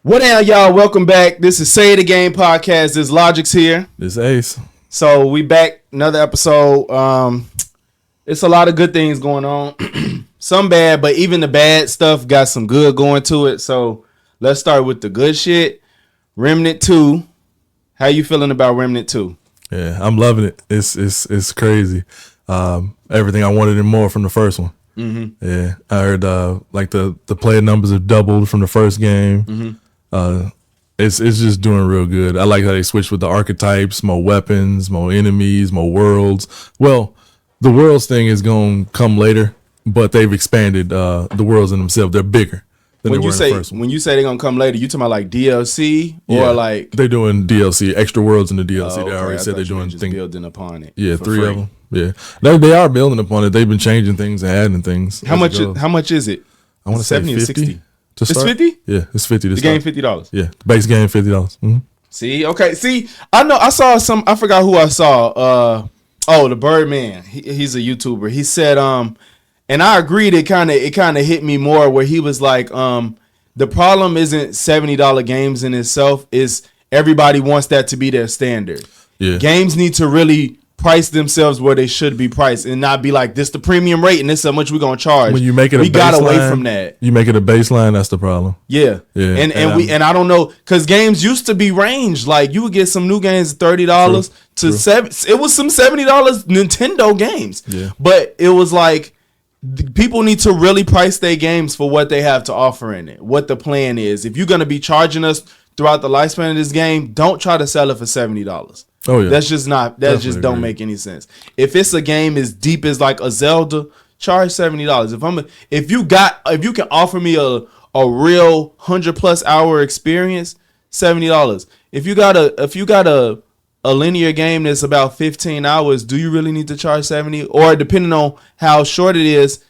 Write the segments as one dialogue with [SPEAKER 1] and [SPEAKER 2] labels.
[SPEAKER 1] What now, y'all? Welcome back. This is Say It Again podcast. This Logix here.
[SPEAKER 2] This Ace.
[SPEAKER 1] So we back, another episode. It's a lot of good things going on. Some bad, but even the bad stuff got some good going to it. So let's start with the good shit. Remnant 2. How you feeling about Remnant 2?
[SPEAKER 2] Yeah, I'm loving it. It's crazy. Everything I wanted and more from the first one. Mm-hmm. Yeah, I heard like the player numbers have doubled from the first game. Mm-hmm. It's just doing real good. I like how they switched with the archetypes, more weapons, more enemies, more worlds. Well, the worlds thing is going to come later, but they've expanded the worlds in themselves. They're bigger than
[SPEAKER 1] when
[SPEAKER 2] they were in the first one.
[SPEAKER 1] When you say they're going to come later, you talking about like DLC or like
[SPEAKER 2] they're doing DLC, extra worlds in the DLC.
[SPEAKER 1] Okay.
[SPEAKER 2] They already said they're doing things
[SPEAKER 1] building upon it.
[SPEAKER 2] Yeah, 3 of them. Yeah, they are building upon it. They've been changing things and adding things.
[SPEAKER 1] How much is it?
[SPEAKER 2] I want to say
[SPEAKER 1] 70 or 60.
[SPEAKER 2] To
[SPEAKER 1] it's
[SPEAKER 2] start?
[SPEAKER 1] 50?
[SPEAKER 2] Yeah, it's 50 to
[SPEAKER 1] the
[SPEAKER 2] start.
[SPEAKER 1] game $50.
[SPEAKER 2] Yeah, the base game $50. Mm-hmm.
[SPEAKER 1] See, okay. See, I know I saw some, I forgot who I saw. The Birdman. He's a YouTuber. He said, and I agreed, it kinda hit me more where he was like, the problem isn't $70 games in itself, is everybody wants that to be their standard.
[SPEAKER 2] Yeah.
[SPEAKER 1] Games need to really price themselves where they should be priced and not be like, this the premium rate and this is how much we're gonna charge.
[SPEAKER 2] When you make it
[SPEAKER 1] we got away from that.
[SPEAKER 2] You make it a baseline, that's the problem.
[SPEAKER 1] Yeah. And I don't know, because games used to be ranged. Like you would get some new games $30 to $7. It was some $70 Nintendo games.
[SPEAKER 2] Yeah.
[SPEAKER 1] But it was like people need to really price their games for what they have to offer in it, what the plan is. If you're gonna be charging us throughout the lifespan of this game, don't try to sell it for $70.
[SPEAKER 2] Oh yeah,
[SPEAKER 1] that's just don't make any sense. If it's a game as deep as like a Zelda, charge $70. If you can offer me a real 100+ hour experience, $70. If you got a linear game that's about 15 hours, do you really need to charge 70? Or depending on how short it is,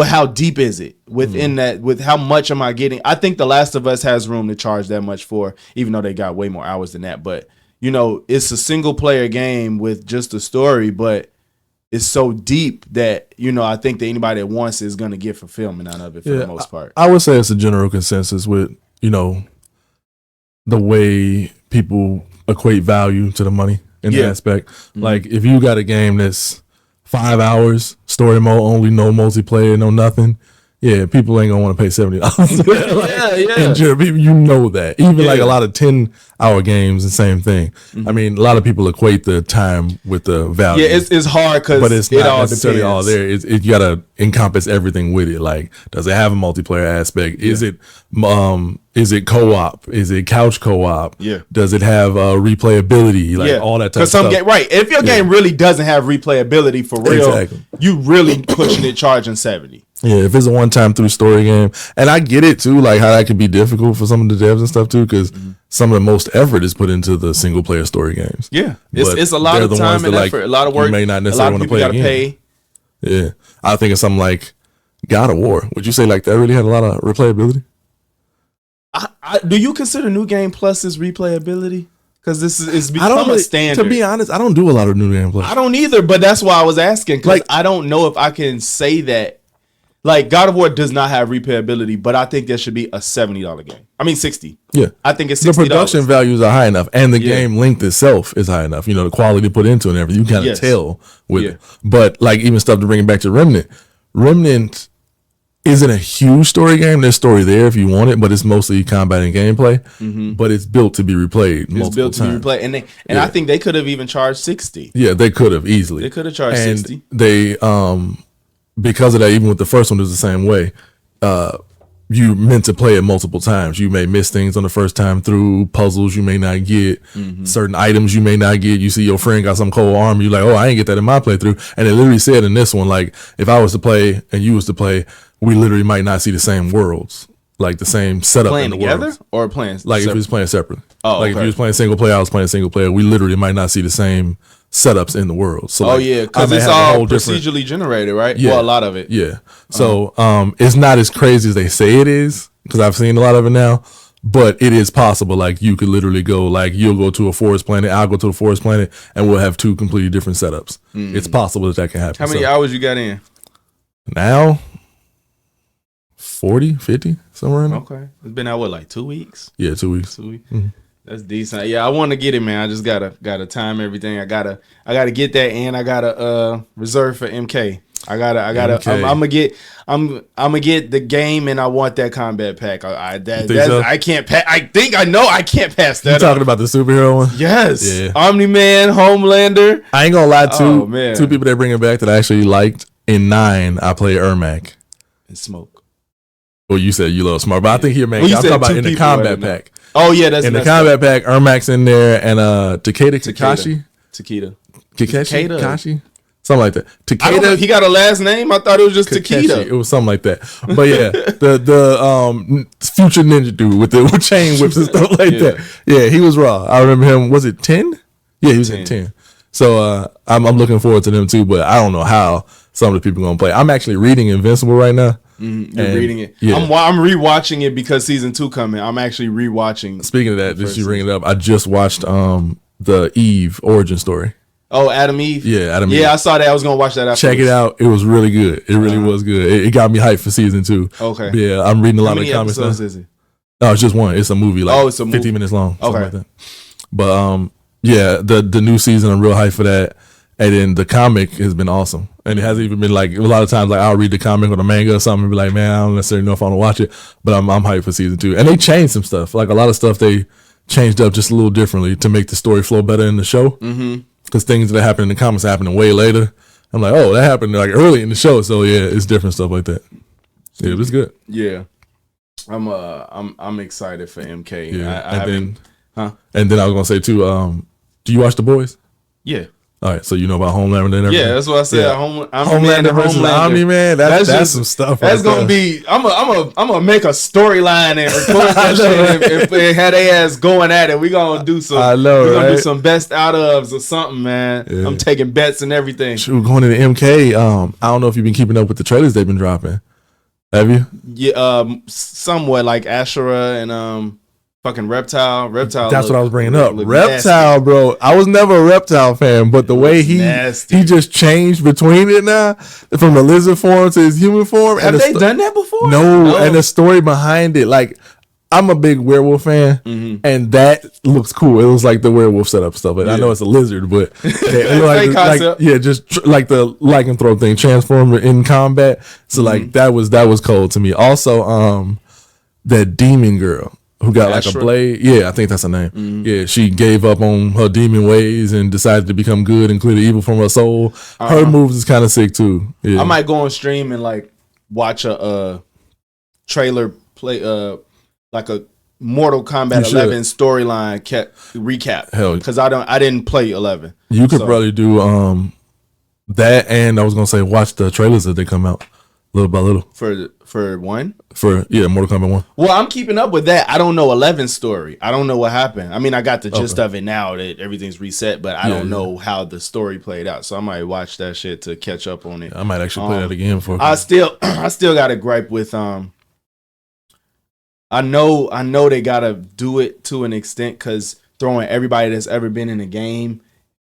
[SPEAKER 1] how deep is it within that? With how much am I getting? I think The Last of Us has room to charge that much for, even though they got way more hours than that, but. You know, it's a single player game with just a story, but it's so deep that, you know, I think that anybody that wants it is going to get fulfillment out of it for the most part.
[SPEAKER 2] I would say it's a general consensus with, you know, the way people equate value to the money in that aspect. Mm-hmm. Like if you got a game that's 5 hours, story mode only, no multiplayer, no nothing. Yeah, people ain't gonna want to pay $70. You know that. Even like a lot of 10-hour games, the same thing. Mm-hmm. I mean, a lot of people equate the time with the value.
[SPEAKER 1] Yeah, it's hard because
[SPEAKER 2] but it's not necessarily all there. You gotta encompass everything with it. Like, does it have a multiplayer aspect? Is it co-op? Is it couch co-op?
[SPEAKER 1] Yeah.
[SPEAKER 2] Does it have replayability? Like all that type of stuff.
[SPEAKER 1] If your game really doesn't have replayability for real, you really pushing it charging $70.
[SPEAKER 2] Yeah, if it's a one-time through story game, and I get it too, like how that could be difficult for some of the devs and stuff too, because some of the most effort is put into the single-player story games.
[SPEAKER 1] Yeah, it's a lot of time and effort, a lot of work.
[SPEAKER 2] You may not necessarily want to play again. Pay. Yeah, I think of something like God of War. Would you say like that really had a lot of replayability?
[SPEAKER 1] Do you consider New Game Plus as replayability? Because this is become a standard.
[SPEAKER 2] To be honest, I don't do a lot of New Game Plus.
[SPEAKER 1] I don't either, but that's why I was asking, because I don't know if I can say that. Like, God of War does not have replayability, but I think there should be a $70 game. I mean, 60.
[SPEAKER 2] Yeah.
[SPEAKER 1] I think it's $60.
[SPEAKER 2] The production values are high enough, and the game length itself is high enough. You know, the quality put into it and everything. You kind of tell with it. But, like, even stuff to bring it back to Remnant isn't a huge story game. There's story there if you want it, but it's mostly combat and gameplay. Mm-hmm. But it's built to be replayed multiple times.
[SPEAKER 1] And I think they could have even charged 60.
[SPEAKER 2] Yeah, they could have easily.
[SPEAKER 1] They could have charged 60.
[SPEAKER 2] They, because of that, even with the first one, it was the same way. You meant to play it multiple times. You may miss things on the first time through, puzzles you may not get, certain items you may not get. You see your friend got some cold armor, you're like, oh, I ain't get that in my playthrough. And it literally said in this one, like, if I was to play and you was to play, we literally might not see the same worlds, like the same setup
[SPEAKER 1] playing
[SPEAKER 2] in the
[SPEAKER 1] together
[SPEAKER 2] worlds.
[SPEAKER 1] or playing
[SPEAKER 2] like separate? If you was playing separately.
[SPEAKER 1] Oh,
[SPEAKER 2] like if you was playing single player, I was playing single player. We literally might not see the same setups in the world. So
[SPEAKER 1] because it's all procedurally generated, right?
[SPEAKER 2] Yeah,
[SPEAKER 1] well, a lot of it.
[SPEAKER 2] Yeah. So it's not as crazy as they say it is, because I've seen a lot of it now. But it is possible. Like you could literally go, like you'll go to a forest planet, I'll go to a forest planet, and we'll have two completely different setups. It's possible that can happen.
[SPEAKER 1] How many hours you got in?
[SPEAKER 2] Now, 40, 50, somewhere in there.
[SPEAKER 1] Okay. It's been out, what, like 2 weeks?
[SPEAKER 2] Yeah, 2 weeks.
[SPEAKER 1] 2 weeks. Mm-hmm. That's decent. Yeah, I want to get it, man. I just gotta time everything. I gotta get that, and I gotta reserve for MK. I gotta.
[SPEAKER 2] MK.
[SPEAKER 1] I'm gonna get the game, and I want that combat pack. I can't pass. I can't pass that.
[SPEAKER 2] You talking about the superhero one?
[SPEAKER 1] Yes.
[SPEAKER 2] Yeah.
[SPEAKER 1] Omni-Man, Homelander.
[SPEAKER 2] I ain't gonna lie.
[SPEAKER 1] Man.
[SPEAKER 2] Two people that bring it back that I actually liked. In 9, I played Ermac.
[SPEAKER 1] And Smoke.
[SPEAKER 2] Well, you said you love Smart, but I think he made.
[SPEAKER 1] Well,
[SPEAKER 2] I'm talking about in the combat pack.
[SPEAKER 1] Oh yeah, that's
[SPEAKER 2] in the combat pack. Ermac's in there, and Takeda. Kashi, something like that.
[SPEAKER 1] Takeda. He got a last name. I thought it was just Takeda.
[SPEAKER 2] It was something like that. But yeah, the future ninja dude with chain whips and stuff like that. Yeah, he was raw. I remember him. Was it 10? Yeah, he was in 10. So I'm looking forward to them too. But I don't know how some of the people are gonna play. I'm actually reading Invincible right now.
[SPEAKER 1] You're reading it.
[SPEAKER 2] Yeah.
[SPEAKER 1] I'm rewatching it because season 2 coming. I'm actually rewatching.
[SPEAKER 2] Speaking of that, just you bring it up. I just watched the Eve origin story.
[SPEAKER 1] Oh, Adam Eve.
[SPEAKER 2] Yeah, Adam Eve.
[SPEAKER 1] Yeah, I saw that. I was gonna watch that after.
[SPEAKER 2] Check it out. It was really good. It really was good. It got me hyped for season 2.
[SPEAKER 1] Okay.
[SPEAKER 2] But yeah, I'm reading a lot of
[SPEAKER 1] the
[SPEAKER 2] comics now.
[SPEAKER 1] Is it?
[SPEAKER 2] No, it's just one. It's a movie. Like
[SPEAKER 1] it's a
[SPEAKER 2] 15 minutes long.
[SPEAKER 1] Okay.
[SPEAKER 2] Like that. But yeah, the new season, I'm real hyped for that. And then the comic has been awesome. And it hasn't even been like, a lot of times, like I'll read the comic or the manga or something and be like, man, I don't necessarily know if I want to watch it. But I'm hyped for season 2. And they changed some stuff. Like a lot of stuff they changed up just a little differently to make the story flow better in the show. Because things that happen in the comics happening way later. I'm like, oh, that happened like early in the show. So yeah, it's different stuff like that. Yeah, it was good.
[SPEAKER 1] Yeah. I'm excited for MK.
[SPEAKER 2] Yeah. And then I was gonna say too, do you watch The Boys?
[SPEAKER 1] Yeah.
[SPEAKER 2] All right, so you know about Homelander and everything.
[SPEAKER 1] Yeah, that's what I said.
[SPEAKER 2] Yeah. Homelander versus Omni-Man. That's just some stuff.
[SPEAKER 1] That's gonna be. I'm gonna make a storyline and record that shit and have their ass going at it. We gonna do some.
[SPEAKER 2] I know.
[SPEAKER 1] We're gonna do some best out ofs or something, man. Yeah. I'm taking bets and everything.
[SPEAKER 2] Shoot, going into MK. I don't know if you've been keeping up with the trailers they've been dropping. Have you?
[SPEAKER 1] Yeah, somewhat like Ashura and fucking Reptile.
[SPEAKER 2] That's what I was bringing up. Reptile, nasty. Bro. I was never a Reptile fan, but the way he just changed between it now, from the lizard form to his human form.
[SPEAKER 1] Have they done that before?
[SPEAKER 2] No, and the story behind it, like, I'm a big werewolf fan, and that looks cool. It was like the werewolf setup stuff. I know it's a lizard, but just like the lycanthrope thing, transformer in combat. So like that was cold to me. Also, that demon girl who got like a blade. Yeah, I think that's her name. Yeah, she gave up on her demon ways and decided to become good and clear the evil from her soul. Her moves is kind of sick too. Yeah.
[SPEAKER 1] I might go on stream and like watch a trailer play like a Mortal Kombat 11 storyline recap.
[SPEAKER 2] Hell,
[SPEAKER 1] because I didn't play 11.
[SPEAKER 2] You could probably do that, and I was gonna say watch the trailers as they come out little by little
[SPEAKER 1] for one.
[SPEAKER 2] Mortal Kombat 1.
[SPEAKER 1] Well, I'm keeping up with that. I don't know 11's story. I don't know what happened. I mean, I got the gist of it now that everything's reset, but I don't know how the story played out. So I might watch that shit to catch up on it.
[SPEAKER 2] I might actually play that again for.
[SPEAKER 1] I still got a gripe with I know they gotta do it to an extent because throwing everybody that's ever been in a game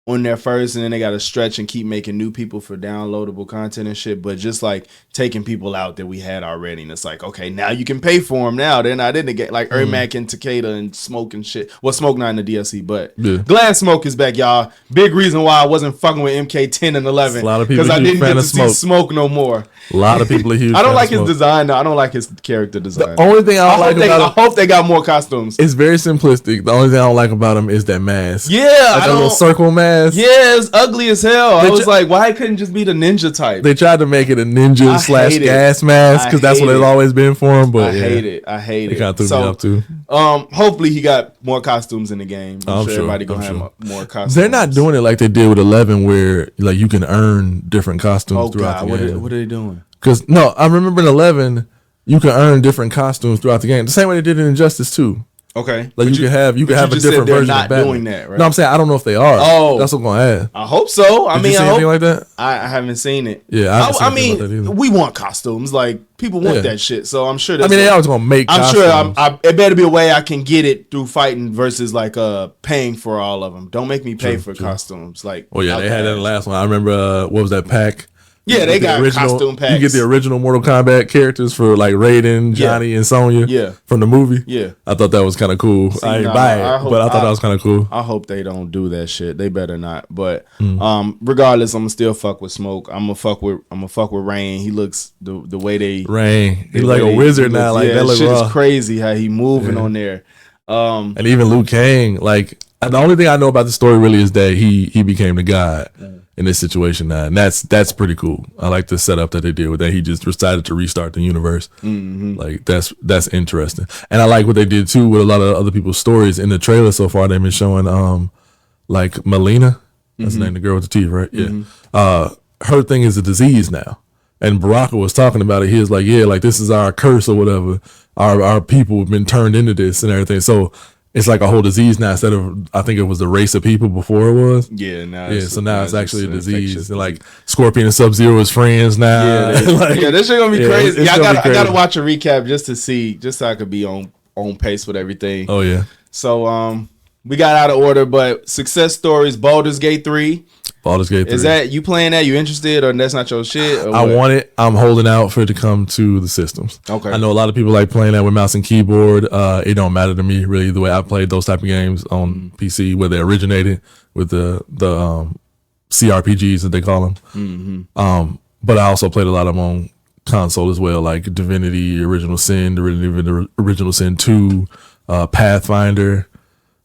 [SPEAKER 1] on there first, and then they gotta stretch and keep making new people for downloadable content and shit. But just like taking people out that we had already, and it's like, okay, now you can pay for them. Now they're not in the game, like Ermac and Takeda and Smoke and shit. Well, Smoke not in the DLC, but glad Smoke is back, y'all. Big reason why I wasn't fucking with MK 10 and 11 because I didn't get to see Smoke no more.
[SPEAKER 2] A lot of people are huge.
[SPEAKER 1] I don't like his design though. I don't like his character design.
[SPEAKER 2] The only thing I don't like about him,
[SPEAKER 1] I hope they got more costumes.
[SPEAKER 2] It's very simplistic. The only thing I don't like about him is that mask.
[SPEAKER 1] Yeah,
[SPEAKER 2] like that little circle mask.
[SPEAKER 1] Yeah, it's ugly as hell. I was like, why couldn't it just be the ninja type?
[SPEAKER 2] They tried to make it a ninja / gas mask because that's what it's always been for him. But
[SPEAKER 1] I hate it. I hate it.
[SPEAKER 2] It kind of threw me up too.
[SPEAKER 1] Hopefully he got more costumes in the game. I'm sure everybody gonna have more costumes.
[SPEAKER 2] They're not doing it like they did with 11, where like you can earn different costumes throughout the game.
[SPEAKER 1] What are they doing?
[SPEAKER 2] Because I remember in 11 you can earn different costumes throughout the game. The same way they did in Injustice 2.
[SPEAKER 1] Okay,
[SPEAKER 2] like you can have a different version of Batman.
[SPEAKER 1] Doing that, right?
[SPEAKER 2] No, I'm saying I don't know if they are.
[SPEAKER 1] Oh,
[SPEAKER 2] that's what I'm gonna add.
[SPEAKER 1] I hope so.
[SPEAKER 2] Did you see anything like that?
[SPEAKER 1] I haven't seen it.
[SPEAKER 2] Yeah,
[SPEAKER 1] I mean, we want costumes. Like people want that shit. So I'm sure.
[SPEAKER 2] They always gonna make.
[SPEAKER 1] I'm sure. It better be a way I can get it through fighting versus like paying for all of them. Don't make me pay for costumes. Like,
[SPEAKER 2] they had that in the last one. I remember what was that pack?
[SPEAKER 1] Yeah, they got costume packs.
[SPEAKER 2] You get the original Mortal Kombat characters for like Raiden, Johnny, and Sonya from the movie.
[SPEAKER 1] Yeah.
[SPEAKER 2] I thought that was kind of cool. See, I didn't buy it, but I thought that was kind of cool.
[SPEAKER 1] I hope they don't do that shit. They better not. But regardless, I'm gonna still fuck with Smoke. I'm gonna fuck with Rain. He looks the way they
[SPEAKER 2] Rain. He's like a wizard now. Like that
[SPEAKER 1] shit is crazy how he moving on there.
[SPEAKER 2] And even Liu Kang, like the only thing I know about the story really is that he became the god in this situation now, and that's pretty cool. I like the setup that they did with that. He just decided to restart the universe. Like that's interesting, and I like what they did too with a lot of other people's stories in the trailer so far. They've been showing like Melina, that's the name, the girl with the teeth, right? Yeah, her thing is a disease now, and Baraka was talking about it. He was like, yeah, like this is our curse or whatever. Our people have been turned into this and everything. So it's like a whole disease now instead of, I think it was the race of people before it was.
[SPEAKER 1] Yeah,
[SPEAKER 2] so now it's actually a disease. And like Scorpion and Sub-Zero is friends now.
[SPEAKER 1] Yeah, like, this shit gonna be crazy. I gotta watch a recap just so I could be on pace with everything.
[SPEAKER 2] Oh yeah.
[SPEAKER 1] So we got out of order, but success stories, Baldur's Gate 3.
[SPEAKER 2] Baldur's Gate 3.
[SPEAKER 1] Is that you playing that? You interested, or that's not your shit?
[SPEAKER 2] I want it. I'm holding out for it to come to the systems.
[SPEAKER 1] Okay.
[SPEAKER 2] I know a lot of people like playing that with mouse and keyboard. It don't matter to me really the way I played those type of games on PC, where they originated with the CRPGs that they call them. But I also played a lot of them on console as well, like Divinity, Original Sin, Original Sin 2, Pathfinder,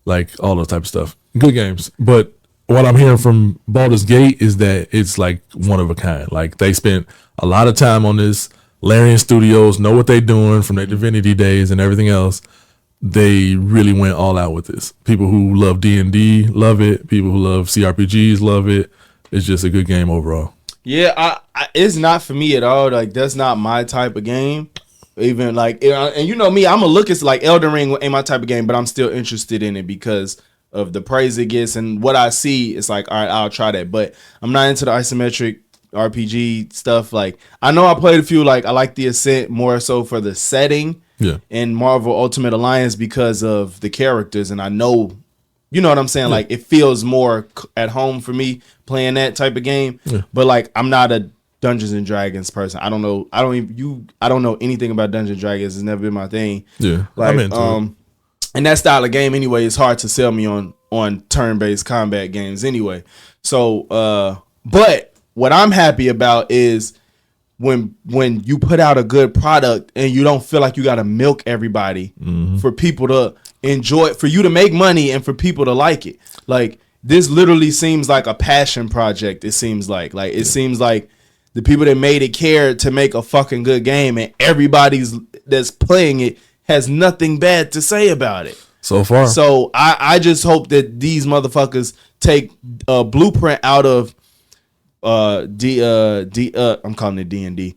[SPEAKER 2] like all those type of stuff. Good games, but what I'm hearing from Baldur's Gate is that it's like one of a kind. Like they spent a lot of time on this. Larian Studios know what they're doing from their Divinity days and everything else. They really went all out with this. People who love D&D love it. People who love CRPGs love it. It's just a good game overall.
[SPEAKER 1] Yeah, it's not for me at all. Like that's not my type of game. Even like, and you know me, I'm gonna look at like Elden Ring ain't my type of game, but I'm still interested in it because of the praise it gets and what I see. It's like, all right, I'll try that, but I'm not into the isometric RPG stuff. Like I know I played a few, like I like the Ascent more so for the setting and Marvel Ultimate Alliance because of the characters, and I know, you know what I'm saying, like it feels more at home for me playing that type of game. But like I'm not a Dungeons and Dragons person. I don't know anything about Dungeons and Dragons. It's never been my thing. Like
[SPEAKER 2] I'm into it.
[SPEAKER 1] And that style of game anyway, it's hard to sell me on turn-based combat games anyway. So but what I'm happy about is when you put out a good product and you don't feel like you got to milk everybody for people to enjoy it, for you to make money and for people to like it. Like this literally seems like a passion project. It seems like it seems like the people that made it cared to make a fucking good game, and everybody's that's playing it has nothing bad to say about it
[SPEAKER 2] so far.
[SPEAKER 1] So I just hope that these motherfuckers take a blueprint out of I'm calling it D&D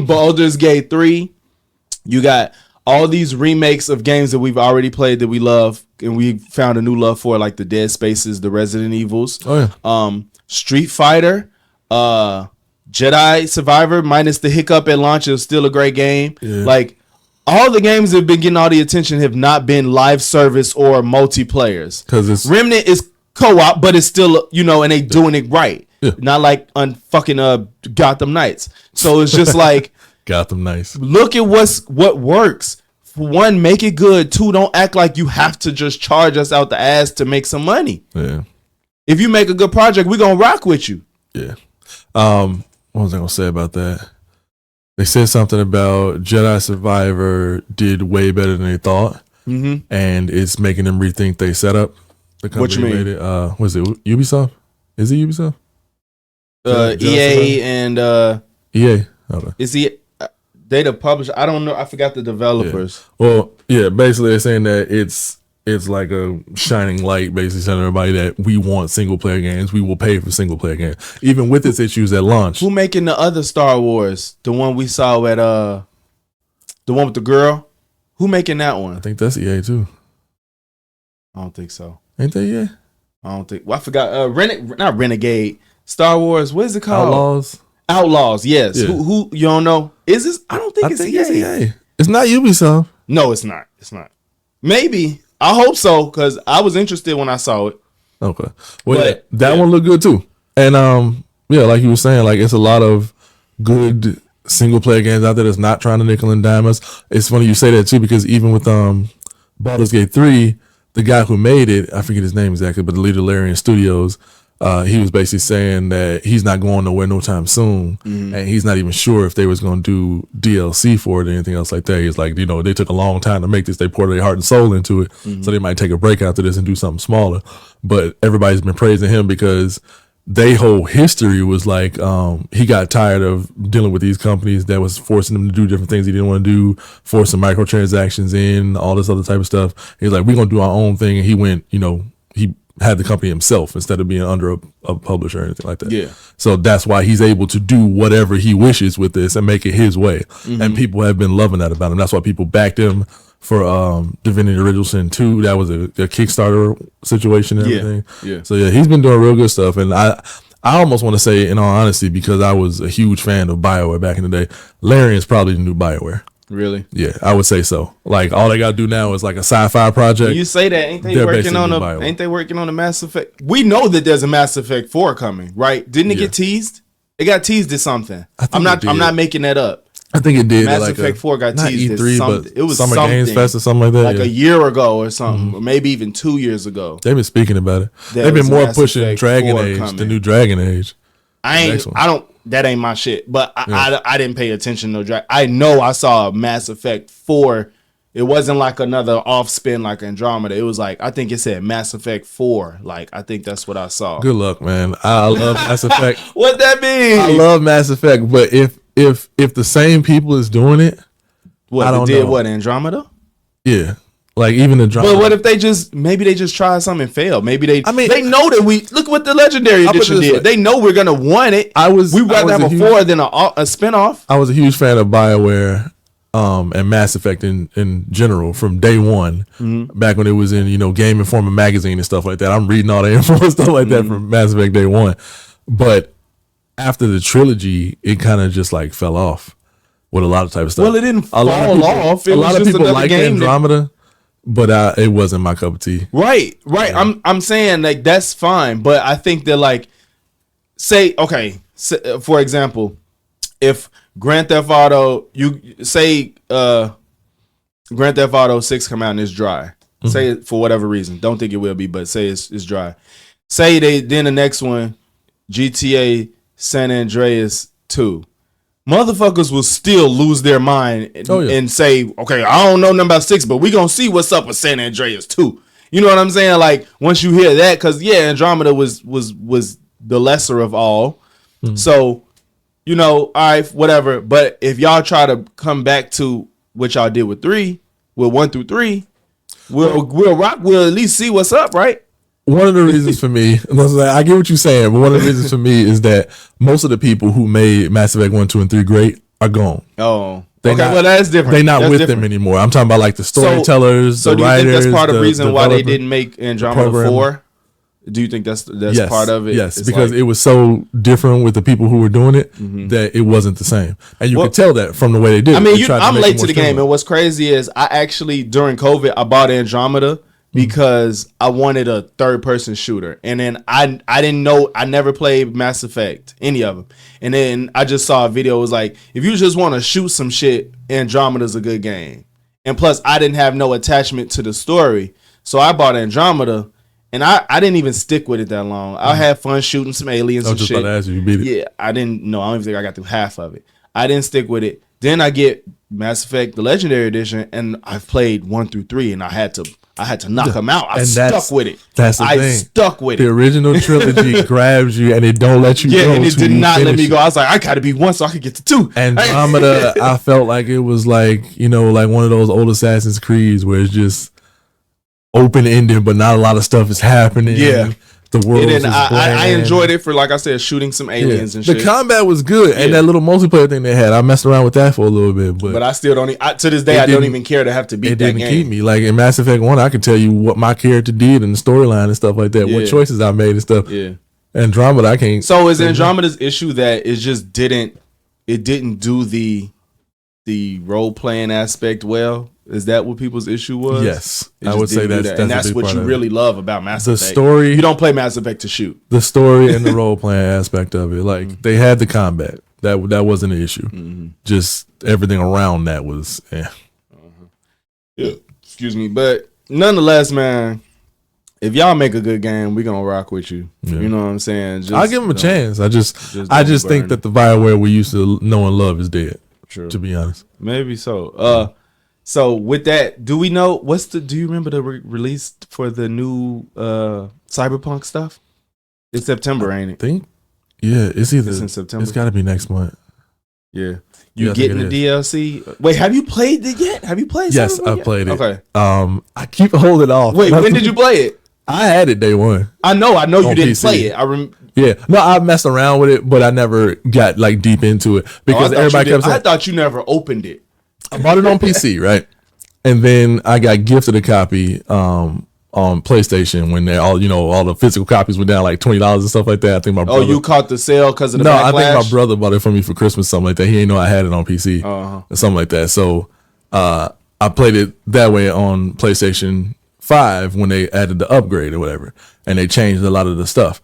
[SPEAKER 1] Baldur's Gate 3. You got all these remakes of games that we've already played that we love and we found a new love for, like the Dead Spaces, the Resident Evils, Street Fighter, Jedi Survivor, minus the hiccup at launch, is still a great game. Like all the games that have been getting all the attention have not been live service or multiplayers. Because Remnant is co-op, but it's still, you know, and they doing it right. Not like on fucking Gotham Knights. So it's just like
[SPEAKER 2] Gotham Knights.
[SPEAKER 1] Look at what works. For one, make it good. Two, don't act like you have to just charge us out the ass to make some money. If you make a good project, we're gonna rock with you.
[SPEAKER 2] What was I gonna say about that? They said something about Jedi Survivor did way better than they thought, and it's making them rethink their setup. The company
[SPEAKER 1] what you mean?
[SPEAKER 2] Made it, was it Ubisoft? Is it Ubisoft?
[SPEAKER 1] EA and
[SPEAKER 2] EA. Okay.
[SPEAKER 1] Is he? They the publisher. I don't know. I forgot the developers.
[SPEAKER 2] Well, basically they're saying that it's like a shining light, basically telling everybody that we want single player games. We will pay for single player games, even with its issues at launch.
[SPEAKER 1] Who making the other Star Wars? The one we saw at the one with the girl. Who making that one?
[SPEAKER 2] I think that's EA too.
[SPEAKER 1] I don't think so.
[SPEAKER 2] Ain't they EA?
[SPEAKER 1] I don't think. Well, I forgot. Not Renegade. Star Wars. What is it called? Outlaws. Yes. Yeah. Who you don't know? Is this? I don't think it's EA.
[SPEAKER 2] It's not Ubisoft.
[SPEAKER 1] No, it's not. It's not. Maybe. I hope so, because I was interested when I saw it.
[SPEAKER 2] Okay. Well, that one looked good too. And like you were saying, like it's a lot of good single player games out there that's not trying to nickel and dime us. It's funny you say that too, because even with Baldur's Gate 3, the guy who made it, I forget his name exactly, but the leader of Larian Studios, he was basically saying that he's not going nowhere no time soon, and he's not even sure if they was going to do DLC for it or anything else like that. He's like, they took a long time to make this. They poured their heart and soul into it, so they might take a break after this and do something smaller. But everybody's been praising him because their whole history was like he got tired of dealing with these companies that was forcing him to do different things he didn't want to do, forcing microtransactions in, all this other type of stuff. He's like, we're going to do our own thing. And he went, he had the company himself instead of being under a publisher or anything like that.
[SPEAKER 1] Yeah.
[SPEAKER 2] So that's why he's able to do whatever he wishes with this and make it his way. And people have been loving that about him. That's why people backed him for Divinity Original Sin 2. That was a Kickstarter situation and everything.
[SPEAKER 1] Yeah.
[SPEAKER 2] So yeah, he's been doing real good stuff. And I almost want to say, in all honesty, because I was a huge fan of BioWare back in the day, Larian's probably the new BioWare.
[SPEAKER 1] Really?
[SPEAKER 2] Yeah, I would say so. Like, all they got to do now is like a sci-fi project.
[SPEAKER 1] When you say that, ain't they working on a Mass Effect? We know that there's a Mass Effect 4 coming, right? Didn't it get teased? It got teased at something. I'm not making that up.
[SPEAKER 2] I think it did.
[SPEAKER 1] Mass Effect 4 got teased at
[SPEAKER 2] E3,
[SPEAKER 1] something.
[SPEAKER 2] but
[SPEAKER 1] It was
[SPEAKER 2] Summer
[SPEAKER 1] something
[SPEAKER 2] Games Fest or something like that.
[SPEAKER 1] Like a year ago or something, or maybe even 2 years ago.
[SPEAKER 2] They've been speaking about it. They've been more pushing Dragon Age, the new Dragon Age.
[SPEAKER 1] That ain't my shit. But I didn't pay attention to Dragon. I know I saw Mass Effect 4. It wasn't like another off spin like Andromeda. It was like, I think it said Mass Effect 4. Like, I think that's what I saw.
[SPEAKER 2] Good luck, man. I love Mass Effect.
[SPEAKER 1] What that mean?
[SPEAKER 2] I love Mass Effect, but if the same people is doing it,
[SPEAKER 1] I don't know. What, Andromeda?
[SPEAKER 2] Yeah. Like, even Andromeda.
[SPEAKER 1] But what if maybe they just tried something and failed? Maybe they know that look what the Legendary Edition did. They know we're gonna want it. We'd rather have a 4 than a spinoff.
[SPEAKER 2] I was a huge fan of BioWare and Mass Effect in general from day one, back when it was in, Game Informer magazine and stuff like that. I'm reading all the info and stuff like that from Mass Effect day one. But after the trilogy, it kind of just like fell off with a lot of type of stuff.
[SPEAKER 1] Well, it didn't fall off.
[SPEAKER 2] A lot of people like Andromeda, but it wasn't my cup of tea.
[SPEAKER 1] Right. Yeah. I'm saying like that's fine, but I think that like for example, if Grand Theft Auto, Grand Theft Auto 6 come out and it's dry. Say it for whatever reason. Don't think it will be, but say it's dry. Say then the next one, GTA San Andreas 2. Motherfuckers will still lose their mind and say, okay, I don't know nothing about 6, but we gonna see what's up with San Andreas 2. You know what I'm saying? Like, once you hear that, because Andromeda was the lesser of all. So, all right, whatever. But if y'all try to come back to what y'all did with 1 through 3, we'll at least see what's up, right?
[SPEAKER 2] One of the reasons for me, I get what you're saying, but one of the reasons for me is that most of the people who made Mass Effect 1, 2, and 3 great are gone.
[SPEAKER 1] Oh, well, that's different.
[SPEAKER 2] They're not with them anymore. I'm talking about like the storytellers, the writers. So do you think
[SPEAKER 1] that's part of the reason why they didn't make Andromeda 4? Do you think that's yes, part of it?
[SPEAKER 2] Yes, because it was so different with the people who were doing it that it wasn't the same. And you could tell that from the way they did it.
[SPEAKER 1] I mean, I'm late to the game, and what's crazy is I actually, during COVID, I bought Andromeda because I wanted a third-person shooter. And then I didn't know, I never played Mass Effect, any of them. And then I just saw a video, it was like, if you just want to shoot some shit, Andromeda's a good game. And plus, I didn't have no attachment to the story. So I bought Andromeda, and I didn't even stick with it that long. I had fun shooting some aliens and shit. I was just about to ask you beat it. Yeah, I didn't even think I got through half of it. I didn't stick with it. Then I get Mass Effect, the Legendary Edition, and I've played 1 through 3, and I had to knock them out. I stuck with it.
[SPEAKER 2] That's the thing. I
[SPEAKER 1] stuck with it.
[SPEAKER 2] The original trilogy grabs you, and it don't let you go.
[SPEAKER 1] Yeah, and it did not let me go. I was like, I got to be 1 so I could get to 2.
[SPEAKER 2] Andromeda, I felt like it was like, like one of those old Assassin's Creeds where it's just open-ended, but not a lot of stuff is happening.
[SPEAKER 1] Yeah.
[SPEAKER 2] The world.
[SPEAKER 1] I enjoyed it for, like I said, shooting some aliens and shit.
[SPEAKER 2] The combat was good, and that little multiplayer thing they had, I messed around with that for a little bit. But
[SPEAKER 1] I still don't. To this day, I don't even care to have to beat that game. It didn't keep
[SPEAKER 2] me. Like in Mass Effect 1, I could tell you what my character did and the storyline and stuff like that. What choices I made and stuff.
[SPEAKER 1] Yeah.
[SPEAKER 2] Andromeda, I can't.
[SPEAKER 1] So is Andromeda's issue that it just didn't do the role playing aspect well? Is that what people's issue was?
[SPEAKER 2] Yes, I would say that's
[SPEAKER 1] what you really love about Mass Effect.
[SPEAKER 2] The story.
[SPEAKER 1] You don't play Mass Effect to shoot.
[SPEAKER 2] The story and the role playing aspect of it. Like they had the combat. That wasn't an issue. Just everything around that was.
[SPEAKER 1] Yeah. Excuse me, but nonetheless, man. If y'all make a good game, we gonna rock with you. Yeah. You know what I'm saying?
[SPEAKER 2] I'll give them a chance. I just think that the BioWare we used to know and love is dead. True. To be honest.
[SPEAKER 1] Maybe so. So with that, do we know do you remember the release for the new Cyberpunk stuff? It's September, ain't it?
[SPEAKER 2] It's
[SPEAKER 1] in September.
[SPEAKER 2] It's gotta be next month.
[SPEAKER 1] Yeah. You getting the DLC? Wait, have you played it yet? Have you played it?
[SPEAKER 2] Yes, I played it. Okay. I keep holding off.
[SPEAKER 1] Wait, when did you play it?
[SPEAKER 2] I had it day one.
[SPEAKER 1] I know you didn't play it.
[SPEAKER 2] Yeah, no, I messed around with it, but I never got like deep into it because everybody kept saying.
[SPEAKER 1] I thought you never opened it.
[SPEAKER 2] I bought it on PC, right? And then I got gifted a copy on PlayStation when all the physical copies were down like $20 and stuff like that. I think my brother.
[SPEAKER 1] Oh, you caught the sale because of the backlash?
[SPEAKER 2] I think my brother bought it for me for Christmas, something like that. He didn't know I had it on PC or something like that. So I played it that way on PlayStation 5 when they added the upgrade or whatever, and they changed a lot of the stuff.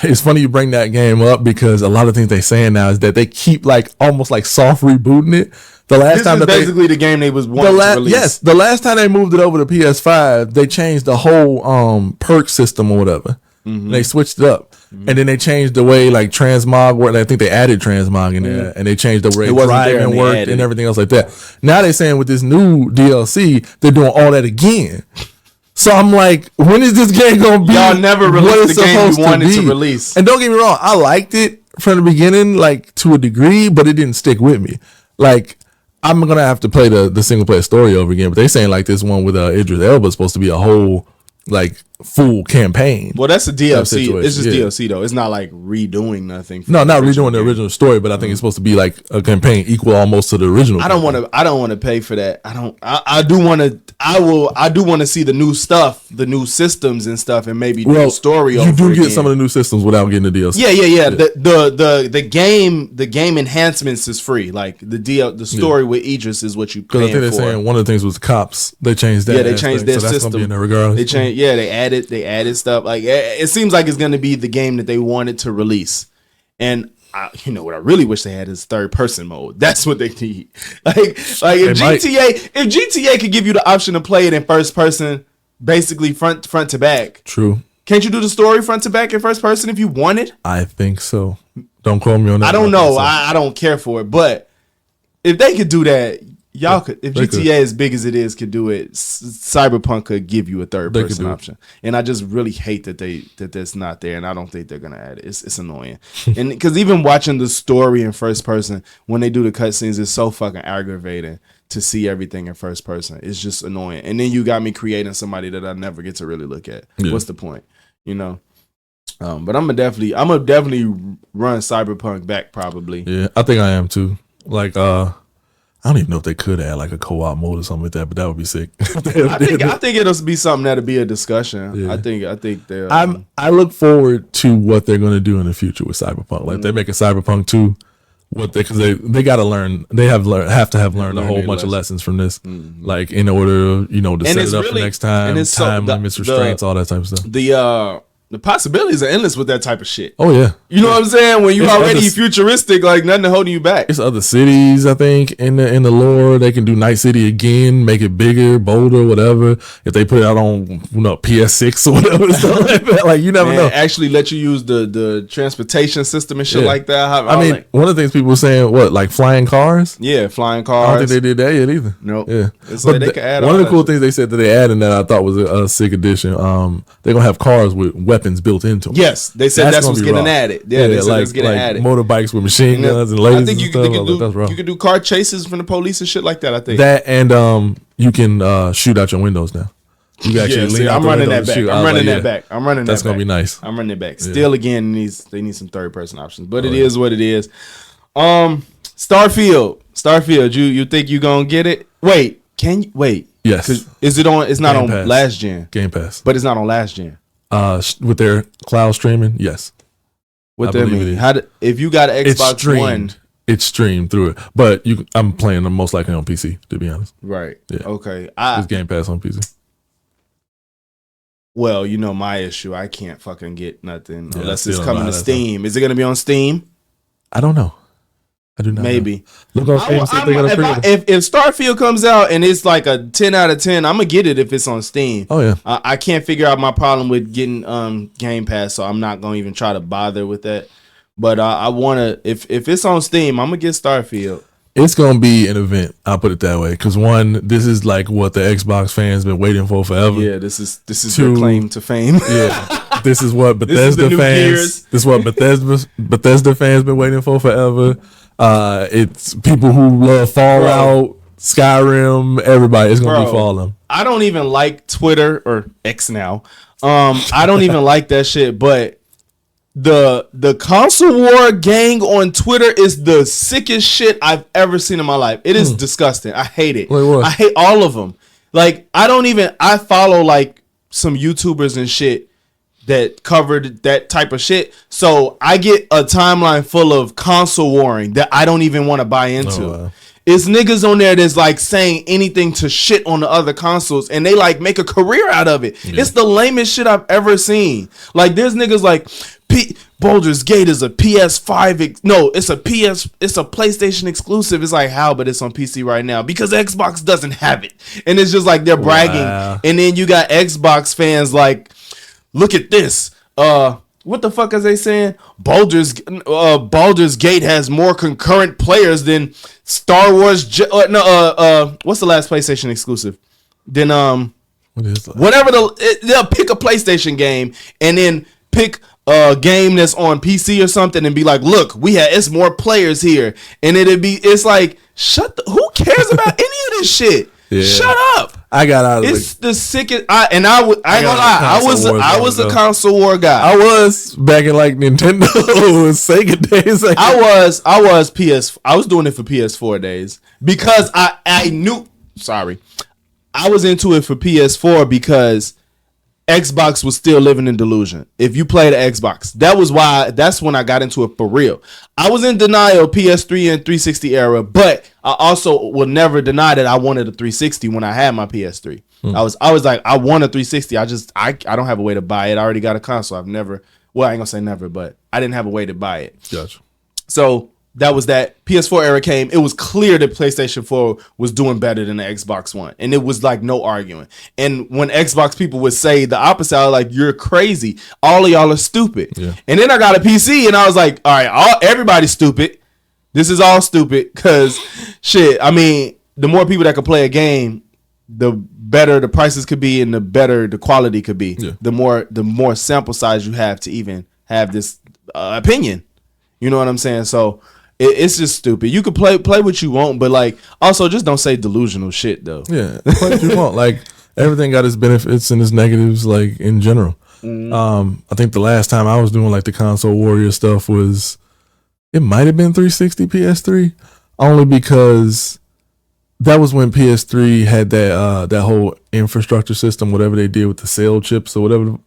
[SPEAKER 2] It's funny you bring that game up because a lot of things they're saying now is that they keep like almost like soft rebooting it. The last time
[SPEAKER 1] basically the game they was wanting to release.
[SPEAKER 2] Yes, the last time they moved it over to PS5, they changed the whole perk system or whatever. They switched it up, and then they changed the way like transmog worked. I think they added transmog in there, and they changed the way driving worked and everything else like that. Now they're saying with this new DLC, they're doing all that again. So I'm like, when is this game gonna be?
[SPEAKER 1] Y'all never released the game you wanted to release.
[SPEAKER 2] And don't get me wrong, I liked it from the beginning, like to a degree, but it didn't stick with me. Like, I'm gonna have to play the single player story over again. But they saying like this one with Idris Elba is supposed to be a whole like full campaign.
[SPEAKER 1] Well, that's a DLC. It's just DLC though. It's not like redoing nothing.
[SPEAKER 2] No, not redoing the original story, but I think it's supposed to be like a campaign equal almost to the original.
[SPEAKER 1] I don't want to pay for that. I do want to see the new stuff, the new systems and stuff, and maybe do the story.
[SPEAKER 2] You do get some of the new systems without getting the DLC.
[SPEAKER 1] Yeah. The game enhancements is free. Like the story with Idris is what you pay for.
[SPEAKER 2] Because I think they're saying one of the things was cops. They changed that.
[SPEAKER 1] Yeah, they changed their
[SPEAKER 2] so
[SPEAKER 1] system.
[SPEAKER 2] That's gonna be in there regardless.
[SPEAKER 1] They changed. Yeah, they added stuff. Like it seems like it's going to be the game that they wanted to release. And what I really wish they had is third person mode. That's what they need. Like if GTA could give you the option to play it in first person, basically front to back.
[SPEAKER 2] True.
[SPEAKER 1] Can't you do the story front to back in first person if you want it?
[SPEAKER 2] I think so. Don't quote me on that.
[SPEAKER 1] I don't know. I don't care for it, but if they could do that, y'all could. If GTA as big as it is could do it, Cyberpunk could give you a third person option. And I just really hate that that's not there, and I don't think they're gonna add it. It's annoying, and because even watching the story in first person when they do the cutscenes is so fucking aggravating to see everything in first person. It's just annoying, and then you got me creating somebody that I never get to really look at. Yeah. What's the point, But I'm gonna definitely run Cyberpunk back probably.
[SPEAKER 2] Yeah, I think I am too. Like I don't even know if they could add like a co-op mode or something like that, but that would be sick.
[SPEAKER 1] I think it'll be something that'll be a discussion. Yeah. I think they.
[SPEAKER 2] I look forward to what they're going to do in the future with Cyberpunk. Like they make a Cyberpunk 2, because they got to learn. They have to have learned a whole bunch of lessons from this, like in order to set it up for next time, time limits, restraints, all that type of stuff.
[SPEAKER 1] The possibilities are endless with that type of shit.
[SPEAKER 2] Oh yeah,
[SPEAKER 1] you know what I'm saying? When you're already futuristic, like nothing holding you back.
[SPEAKER 2] It's other cities, I think, in the lore. They can do Night City again, make it bigger, bolder, whatever. If they put it out on PS6 or whatever, stuff like that. Like you never know.
[SPEAKER 1] Actually, let you use the transportation system and shit like that.
[SPEAKER 2] One of the things people were saying, like flying cars?
[SPEAKER 1] Yeah, flying cars.
[SPEAKER 2] I don't think they did that yet either.
[SPEAKER 1] Nope.
[SPEAKER 2] Yeah,
[SPEAKER 1] it's like they could add
[SPEAKER 2] one of the cool things they said that they added that I thought was a sick addition. They're gonna have cars with weapons built into them.
[SPEAKER 1] Yes, they said that's what's getting added. Yeah, they said that's getting added.
[SPEAKER 2] Motorbikes with machine guns and lasers. I think
[SPEAKER 1] you can do car chases from the police and shit like that. I think
[SPEAKER 2] that, and you can shoot out your windows now. You can actually lean out the window and shoot.
[SPEAKER 1] I'm running that back.
[SPEAKER 2] That's gonna be nice.
[SPEAKER 1] I'm running it back. Still, again, they need some third person options, but it is what it is. Starfield. You think you gonna get it? Wait, can you wait?
[SPEAKER 2] Yes.
[SPEAKER 1] Is it on? It's not on last gen.
[SPEAKER 2] Game Pass,
[SPEAKER 1] but it's not on last gen.
[SPEAKER 2] With their cloud streaming, yes.
[SPEAKER 1] What that mean? If you got an Xbox One,
[SPEAKER 2] it's streamed through it. But I'm playing them most likely on PC, to be honest.
[SPEAKER 1] Right.
[SPEAKER 2] Yeah.
[SPEAKER 1] Okay.
[SPEAKER 2] It's Game Pass on PC.
[SPEAKER 1] Well, my issue. I can't fucking get nothing unless it's coming to Steam. Is it going to be on Steam?
[SPEAKER 2] I don't know. I do not.
[SPEAKER 1] Maybe.
[SPEAKER 2] Look on Steam.
[SPEAKER 1] If Starfield comes out and it's like a 10 out of 10, I'm gonna get it if it's on Steam.
[SPEAKER 2] Oh yeah.
[SPEAKER 1] I can't figure out my problem with getting Game Pass, so I'm not gonna even try to bother with that. But I wanna if it's on Steam, I'm gonna get Starfield.
[SPEAKER 2] It's gonna be an event. I'll put it that way. Because one, this is like what the Xbox fans been waiting for forever.
[SPEAKER 1] Yeah, this is their claim to fame.
[SPEAKER 2] Yeah, this is what Bethesda fans. This is what Bethesda fans been waiting for forever. It's people who love Fallout, Skyrim, everybody. It's gonna be for all of them.
[SPEAKER 1] I don't even like Twitter or X now. I don't even like that shit, but the console war gang on Twitter is the sickest shit I've ever seen in my life. It is disgusting. I hate it.
[SPEAKER 2] Wait, what?
[SPEAKER 1] I hate all of them. Like, I follow like some YouTubers and shit that covered that type of shit. So I get a timeline full of console warring that I don't even want to buy into.
[SPEAKER 2] Oh, wow.
[SPEAKER 1] It's niggas on there that's like saying anything to shit on the other consoles, and they like make a career out of it. Yeah. It's the lamest shit I've ever seen. Like, there's niggas like Baldur's Gate is a PS5. No, it's a PlayStation exclusive. It's like, how? But it's on PC right now because Xbox doesn't have it, and it's just like they're bragging. Wow. And then you got Xbox fans like, look at this. What the fuck is they saying? Baldur's Gate has more concurrent players than Star Wars. What's the last PlayStation exclusive? Then
[SPEAKER 2] what is that?
[SPEAKER 1] Whatever they'll pick a PlayStation game and then pick a game that's on PC or something and be like, look, it's more players here, and it's like, who cares about any of this shit? Yeah. Shut up.
[SPEAKER 2] I got out of it.
[SPEAKER 1] It's the sickest. I ain't gonna lie. I was a console war guy.
[SPEAKER 2] I was back in like Nintendo Sega days.
[SPEAKER 1] I was doing it for PS4 days because I knew. Sorry, I was into it for PS4 because Xbox was still living in delusion. If you play the Xbox, that's when I got into it for real. I was in denial PS3 and 360 era, but I also will never deny that I wanted a 360 when I had my PS3. I was like, I want a 360. I don't have a way to buy it. I already got a console. I ain't gonna say never, but I didn't have a way to buy it.
[SPEAKER 2] Gotcha.
[SPEAKER 1] So that was that. PS4 era came. It was clear that PlayStation 4 was doing better than the Xbox One. And it was like no arguing. And when Xbox people would say the opposite, I was like, you're crazy. All of y'all are stupid. Yeah. And then I got a PC and I was like, all right, everybody's stupid. This is all stupid because shit, I mean, the more people that can play a game, the better the prices could be and the better the quality could be. Yeah. The more sample size you have to even have this opinion. You know what I'm saying? So it's just stupid. You could play what you want, but like also just don't say delusional shit though.
[SPEAKER 2] Yeah, play what you want. Like everything got its benefits and its negatives. Like in general, I think the last time I was doing like the console warrior stuff was it might have been 360 PS3, only because that was when PS3 had that whole infrastructure system, whatever they did with the cell chips or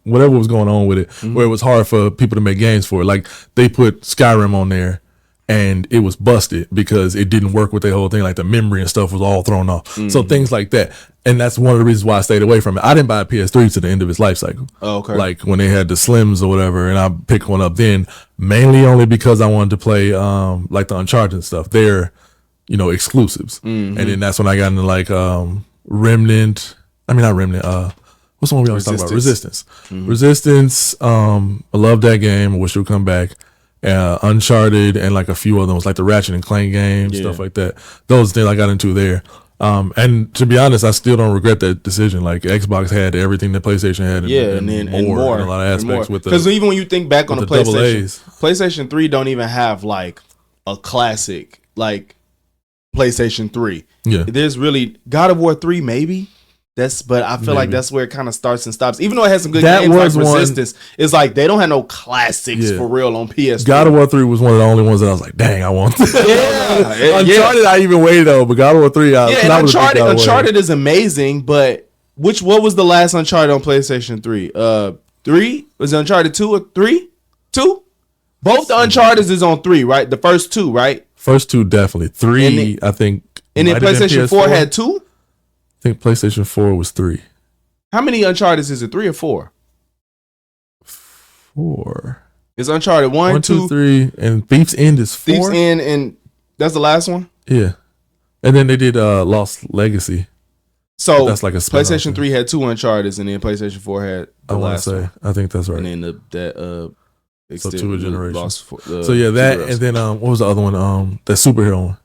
[SPEAKER 2] whatever was going on with it, where it was hard for people to make games for it. Like they put Skyrim on there. And it was busted because it didn't work with the whole thing. Like the memory and stuff was all thrown off. So things like that. And that's one of the reasons why I stayed away from it. I didn't buy a PS3 to the end of its life cycle.
[SPEAKER 1] Oh, okay.
[SPEAKER 2] Like when they had the Slims or whatever, and I picked one up then, mainly only because I wanted to play like the Uncharted and stuff. They're, exclusives. And then that's when I got into like Remnant. I mean, not Remnant. What's the one we always talk about? Resistance. Resistance. I love that game. I wish it would come back. Uncharted and like a few other ones like the Ratchet and Clank games, stuff like that. Those things I got into there. And to be honest, I still don't regret that decision. Like Xbox had everything that PlayStation had, and more in a lot of aspects with
[SPEAKER 1] because even when you think back on the PlayStation 3 don't even have like a classic like PlayStation 3. Yeah, there's really God of War 3 maybe. But I feel like that's where it kind of starts and stops. Even though it has some good games like Resistance, it's like they don't have no classics for real on PS3.
[SPEAKER 2] God of War 3 was one of the only ones that I was like, dang, I want this. Uncharted, I even waited though, but God of War 3,
[SPEAKER 1] Uncharted is amazing, but what was the last Uncharted on PlayStation 3? 3? Was it Uncharted 2 or 3? 2? Both the Uncharted is on 3, right? The first two, right?
[SPEAKER 2] First two, definitely. 3, I think.
[SPEAKER 1] And then PlayStation 4 had 2?
[SPEAKER 2] I think PlayStation 4 was 3.
[SPEAKER 1] How many Uncharted is it? 3 or 4?
[SPEAKER 2] 4.
[SPEAKER 1] It's Uncharted 1, 2,
[SPEAKER 2] 3, and Thief's End is 4.
[SPEAKER 1] Thief's End and That's the last one.
[SPEAKER 2] Yeah, and then they did Lost Legacy.
[SPEAKER 1] So
[SPEAKER 2] that's like a
[SPEAKER 1] PlayStation 3 had 2 Uncharted, and then PlayStation 4 had the last one.
[SPEAKER 2] I think that's right.
[SPEAKER 1] And then that
[SPEAKER 2] so 2 generations.
[SPEAKER 1] So
[SPEAKER 2] yeah, that and then what was the other one? That superhero one,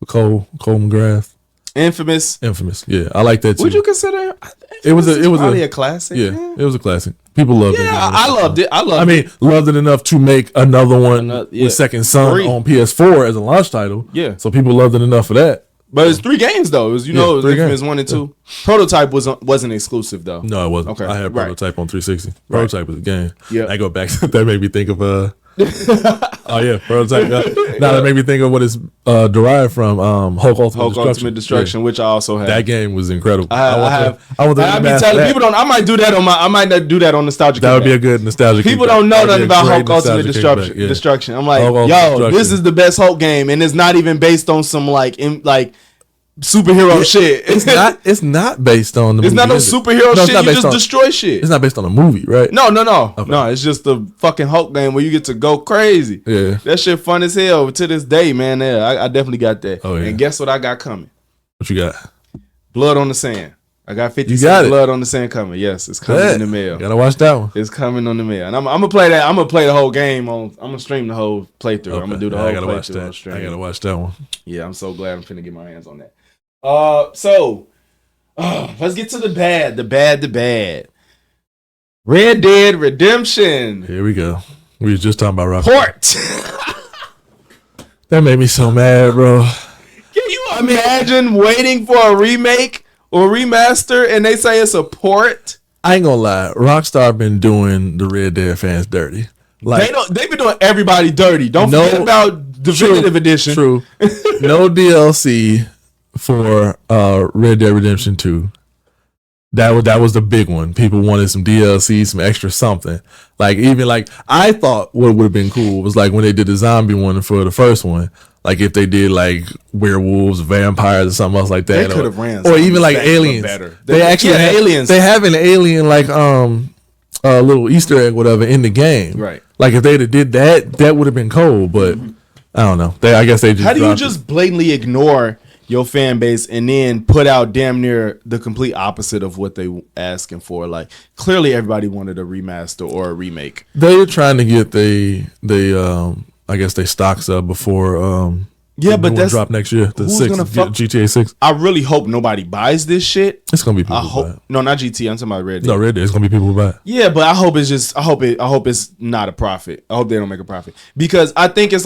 [SPEAKER 2] Cole McGrath.
[SPEAKER 1] Infamous.
[SPEAKER 2] Yeah, I like that too.
[SPEAKER 1] Would you consider
[SPEAKER 2] it was
[SPEAKER 1] probably a classic?
[SPEAKER 2] Yeah,
[SPEAKER 1] man?
[SPEAKER 2] It was a classic. People loved it.
[SPEAKER 1] Yeah, I loved it.
[SPEAKER 2] Loved it enough to make another one with Second Son on PS4 as a launch title.
[SPEAKER 1] Yeah,
[SPEAKER 2] so people loved it enough for that.
[SPEAKER 1] But it's 3 games though. It was, it was Infamous 1 and 2. Prototype wasn't exclusive though.
[SPEAKER 2] No, it wasn't. Okay, I had Prototype on 360. Prototype was a game.
[SPEAKER 1] Yeah,
[SPEAKER 2] I go back to that. Made me think of oh yeah, Prototype. Now that made me think of what it's derived from. Hulk Ultimate Destruction,
[SPEAKER 1] which I also have.
[SPEAKER 2] That game was incredible.
[SPEAKER 1] I be telling people I might do that I might not do that on nostalgic.
[SPEAKER 2] That would be a good nostalgic.
[SPEAKER 1] People don't know nothing about Hulk Ultimate Destruction. I'm like, yo, this is the best Hulk game, and it's not even based on some superhero shit.
[SPEAKER 2] It's not based on the movie.
[SPEAKER 1] It's not no superhero shit. You just destroy shit.
[SPEAKER 2] It's not based on a movie, right?
[SPEAKER 1] No. Okay. No, it's just the fucking Hulk game where you get to go crazy.
[SPEAKER 2] Yeah.
[SPEAKER 1] That shit fun as hell to this day, man. Yeah, I definitely got that.
[SPEAKER 2] Oh, yeah.
[SPEAKER 1] And guess what I got coming?
[SPEAKER 2] What you got?
[SPEAKER 1] Blood on the Sand. I got 50 Blood on the Sand coming. Yes, it's coming in the mail.
[SPEAKER 2] Gotta watch that one.
[SPEAKER 1] It's coming on the mail. And I'm gonna play that. I'm gonna play the whole game I'm gonna stream the whole playthrough. Okay. I'm gonna do the whole playthrough on stream.
[SPEAKER 2] I gotta watch that one.
[SPEAKER 1] Yeah, I'm so glad I'm finna get my hands on that. So let's get to the bad. Red Dead Redemption.
[SPEAKER 2] Here we go. We was just talking about Rockstar.
[SPEAKER 1] Port.
[SPEAKER 2] That made me so mad, bro.
[SPEAKER 1] Can you imagine waiting for a remake or remaster and they say it's a port?
[SPEAKER 2] I ain't gonna lie. Rockstar been doing the Red Dead fans dirty.
[SPEAKER 1] They've been doing everybody dirty. Don't forget about Definitive Edition.
[SPEAKER 2] True. No DLC for Red Dead Redemption 2. That was the big one. People wanted some DLC, some extra something. I thought what would have been cool was when they did the zombie one for the first one. If they did werewolves, vampires, or something else like that.
[SPEAKER 1] They could have ran
[SPEAKER 2] or even aliens.
[SPEAKER 1] Better.
[SPEAKER 2] They actually have aliens. They have an alien a little Easter egg, whatever, in the game.
[SPEAKER 1] Right.
[SPEAKER 2] If they'd have did that would have been cold. But I don't know. I guess they just.
[SPEAKER 1] How do you just blatantly ignore your fan base and then put out damn near the complete opposite of what they asking for? Clearly everybody wanted a remaster or a remake.
[SPEAKER 2] They were trying to get I guess they stocks up before but that's drop next year. The GTA 6.
[SPEAKER 1] I really hope nobody buys this shit.
[SPEAKER 2] It's gonna be people who buy it.
[SPEAKER 1] No, not GTA. I'm talking about Red Dead.
[SPEAKER 2] No, Red Dead. It's gonna be people who buy it.
[SPEAKER 1] Yeah, but I hope it's not a profit. I hope they don't make a profit because I think it's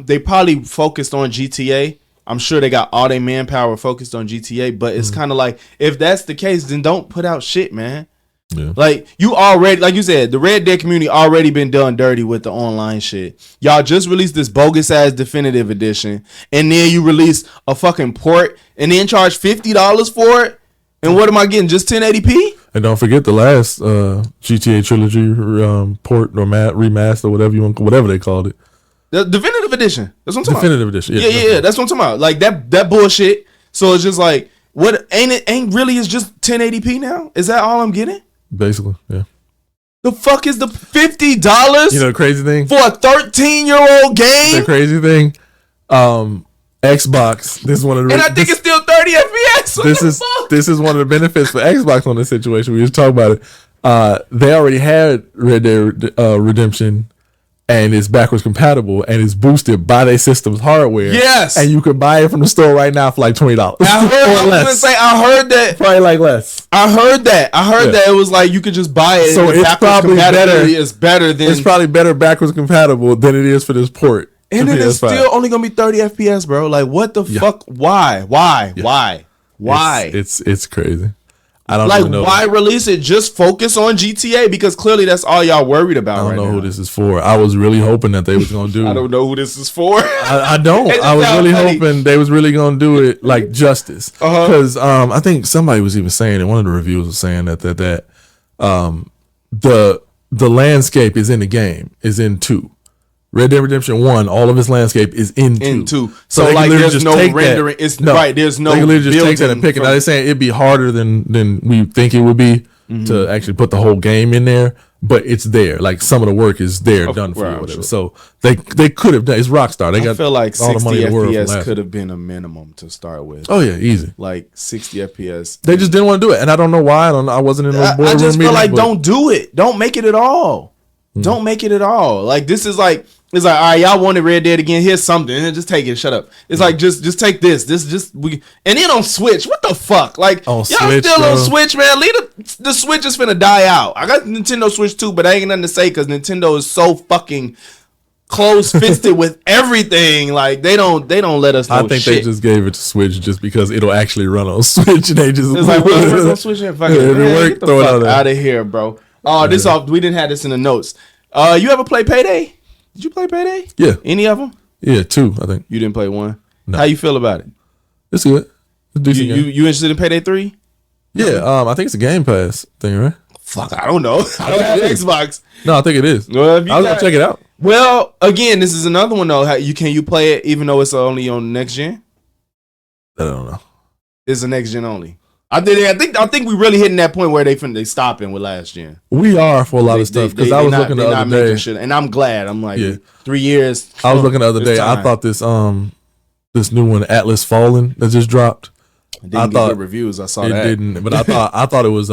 [SPEAKER 1] they probably focused on GTA. I'm sure they got all their manpower focused on GTA, but it's kind of if that's the case, then don't put out shit, man.
[SPEAKER 2] Yeah.
[SPEAKER 1] You already, like you said, the Red Dead community already been done dirty with the online shit. Y'all just released this bogus ass Definitive Edition, and then you release a fucking port, and then charge $50 for it. And what am I getting? Just 1080p?
[SPEAKER 2] And don't forget the last GTA trilogy port or remaster, whatever they called it.
[SPEAKER 1] The Definitive Edition. That's what I'm talking
[SPEAKER 2] Definitive Edition.
[SPEAKER 1] Yeah. That's what I'm talking about. That bullshit. So it's just what ain't really is just 1080p now? Is that all I'm getting?
[SPEAKER 2] Basically, yeah.
[SPEAKER 1] The fuck is the $50?
[SPEAKER 2] The crazy thing?
[SPEAKER 1] For a 13-year-old game?
[SPEAKER 2] The crazy thing, Xbox, this is one of the...
[SPEAKER 1] And I think it's still 30 FPS.
[SPEAKER 2] This is one of the benefits for Xbox on this situation. We just talked about it. They already had Red Dead Redemption, and it's backwards compatible, and it's boosted by their system's hardware.
[SPEAKER 1] Yes.
[SPEAKER 2] And you can buy it from the store right now for $20.
[SPEAKER 1] I heard that.
[SPEAKER 2] Probably less.
[SPEAKER 1] I heard that it was you could just buy it.
[SPEAKER 2] So it's probably better.
[SPEAKER 1] It's better than.
[SPEAKER 2] It's probably better backwards compatible than it is for this port.
[SPEAKER 1] And then it's still only gonna be 30 FPS, bro. What the fuck? Why?
[SPEAKER 2] It's crazy. I don't even know.
[SPEAKER 1] Why release it? Just focus on GTA because clearly that's all y'all worried about.
[SPEAKER 2] I don't know who this is for. I was really hoping that they was gonna do.
[SPEAKER 1] I don't know who this is for.
[SPEAKER 2] I don't. I was really hoping they was really gonna do it justice. Because I think somebody was even saying, and one of the reviews was saying that the landscape is in the game, is in 2. Red Dead Redemption 1, all of its landscape is in 2.
[SPEAKER 1] So there's no rendering. There's no.
[SPEAKER 2] They can literally just take that and pick it. Now they're saying it'd be harder than we think it would be. to actually put the whole game in there, but it's there. Like some of the work is there done for you, or whatever. So they could have done. It's Rockstar. They got.
[SPEAKER 1] I feel like
[SPEAKER 2] all
[SPEAKER 1] 60
[SPEAKER 2] the money in the world from
[SPEAKER 1] FPS
[SPEAKER 2] last
[SPEAKER 1] could have been a minimum to start with.
[SPEAKER 2] Oh yeah, easy.
[SPEAKER 1] Like 60 FPS.
[SPEAKER 2] They just didn't want to do it, and I don't know why. I wasn't in those boardroom
[SPEAKER 1] I just feel
[SPEAKER 2] meetings,
[SPEAKER 1] like don't do it. Don't make it at all. Don't make it at all. Like this is like it's like all right, y'all wanted Red Dead again. Here's something, and just take it. Shut up. It's like just take this. This just we and then on Switch. What the fuck? Like
[SPEAKER 2] on
[SPEAKER 1] y'all
[SPEAKER 2] Switch,
[SPEAKER 1] still
[SPEAKER 2] bro.
[SPEAKER 1] on Switch, man. Leave the Switch is finna die out. I got Nintendo Switch too, but I ain't nothing to say because Nintendo is so fucking close fisted with everything. Like they don't let us know.
[SPEAKER 2] I think
[SPEAKER 1] shit.
[SPEAKER 2] they just gave it to Switch just because it'll actually run on Switch, and they just
[SPEAKER 1] It's like we're on Switch and fucking
[SPEAKER 2] work,
[SPEAKER 1] get the
[SPEAKER 2] throw it
[SPEAKER 1] fuck
[SPEAKER 2] out
[SPEAKER 1] out of here, bro. Oh, this off. We didn't have this in the notes. You ever play Payday? Did you play Payday?
[SPEAKER 2] Yeah.
[SPEAKER 1] Any of them?
[SPEAKER 2] Yeah, 2, I think.
[SPEAKER 1] You didn't play 1.
[SPEAKER 2] No.
[SPEAKER 1] How you feel about it?
[SPEAKER 2] It's good. It's a decent
[SPEAKER 1] You
[SPEAKER 2] game.
[SPEAKER 1] interested in Payday 3?
[SPEAKER 2] Yeah, I think it's a Game Pass thing, right?
[SPEAKER 1] Fuck, I don't know. I don't have
[SPEAKER 2] it is.
[SPEAKER 1] Xbox.
[SPEAKER 2] No, I think it is.
[SPEAKER 1] Well, if you
[SPEAKER 2] I was gonna check it out.
[SPEAKER 1] Well, again, this is another one though. Can you play it even though it's only on next gen?
[SPEAKER 2] I don't know.
[SPEAKER 1] It's a next gen only. I think we really hitting that point where they stopping with last gen.
[SPEAKER 2] We are for a lot of stuff because I was looking the other day,
[SPEAKER 1] shit, and I'm glad. I'm like,
[SPEAKER 2] Yeah.
[SPEAKER 1] 3 years.
[SPEAKER 2] I was looking the other
[SPEAKER 1] it's
[SPEAKER 2] day.
[SPEAKER 1] time.
[SPEAKER 2] I thought this new one, Atlas Fallen, that just dropped.
[SPEAKER 1] I thought good reviews. I saw
[SPEAKER 2] It
[SPEAKER 1] that.
[SPEAKER 2] didn't, but I thought it was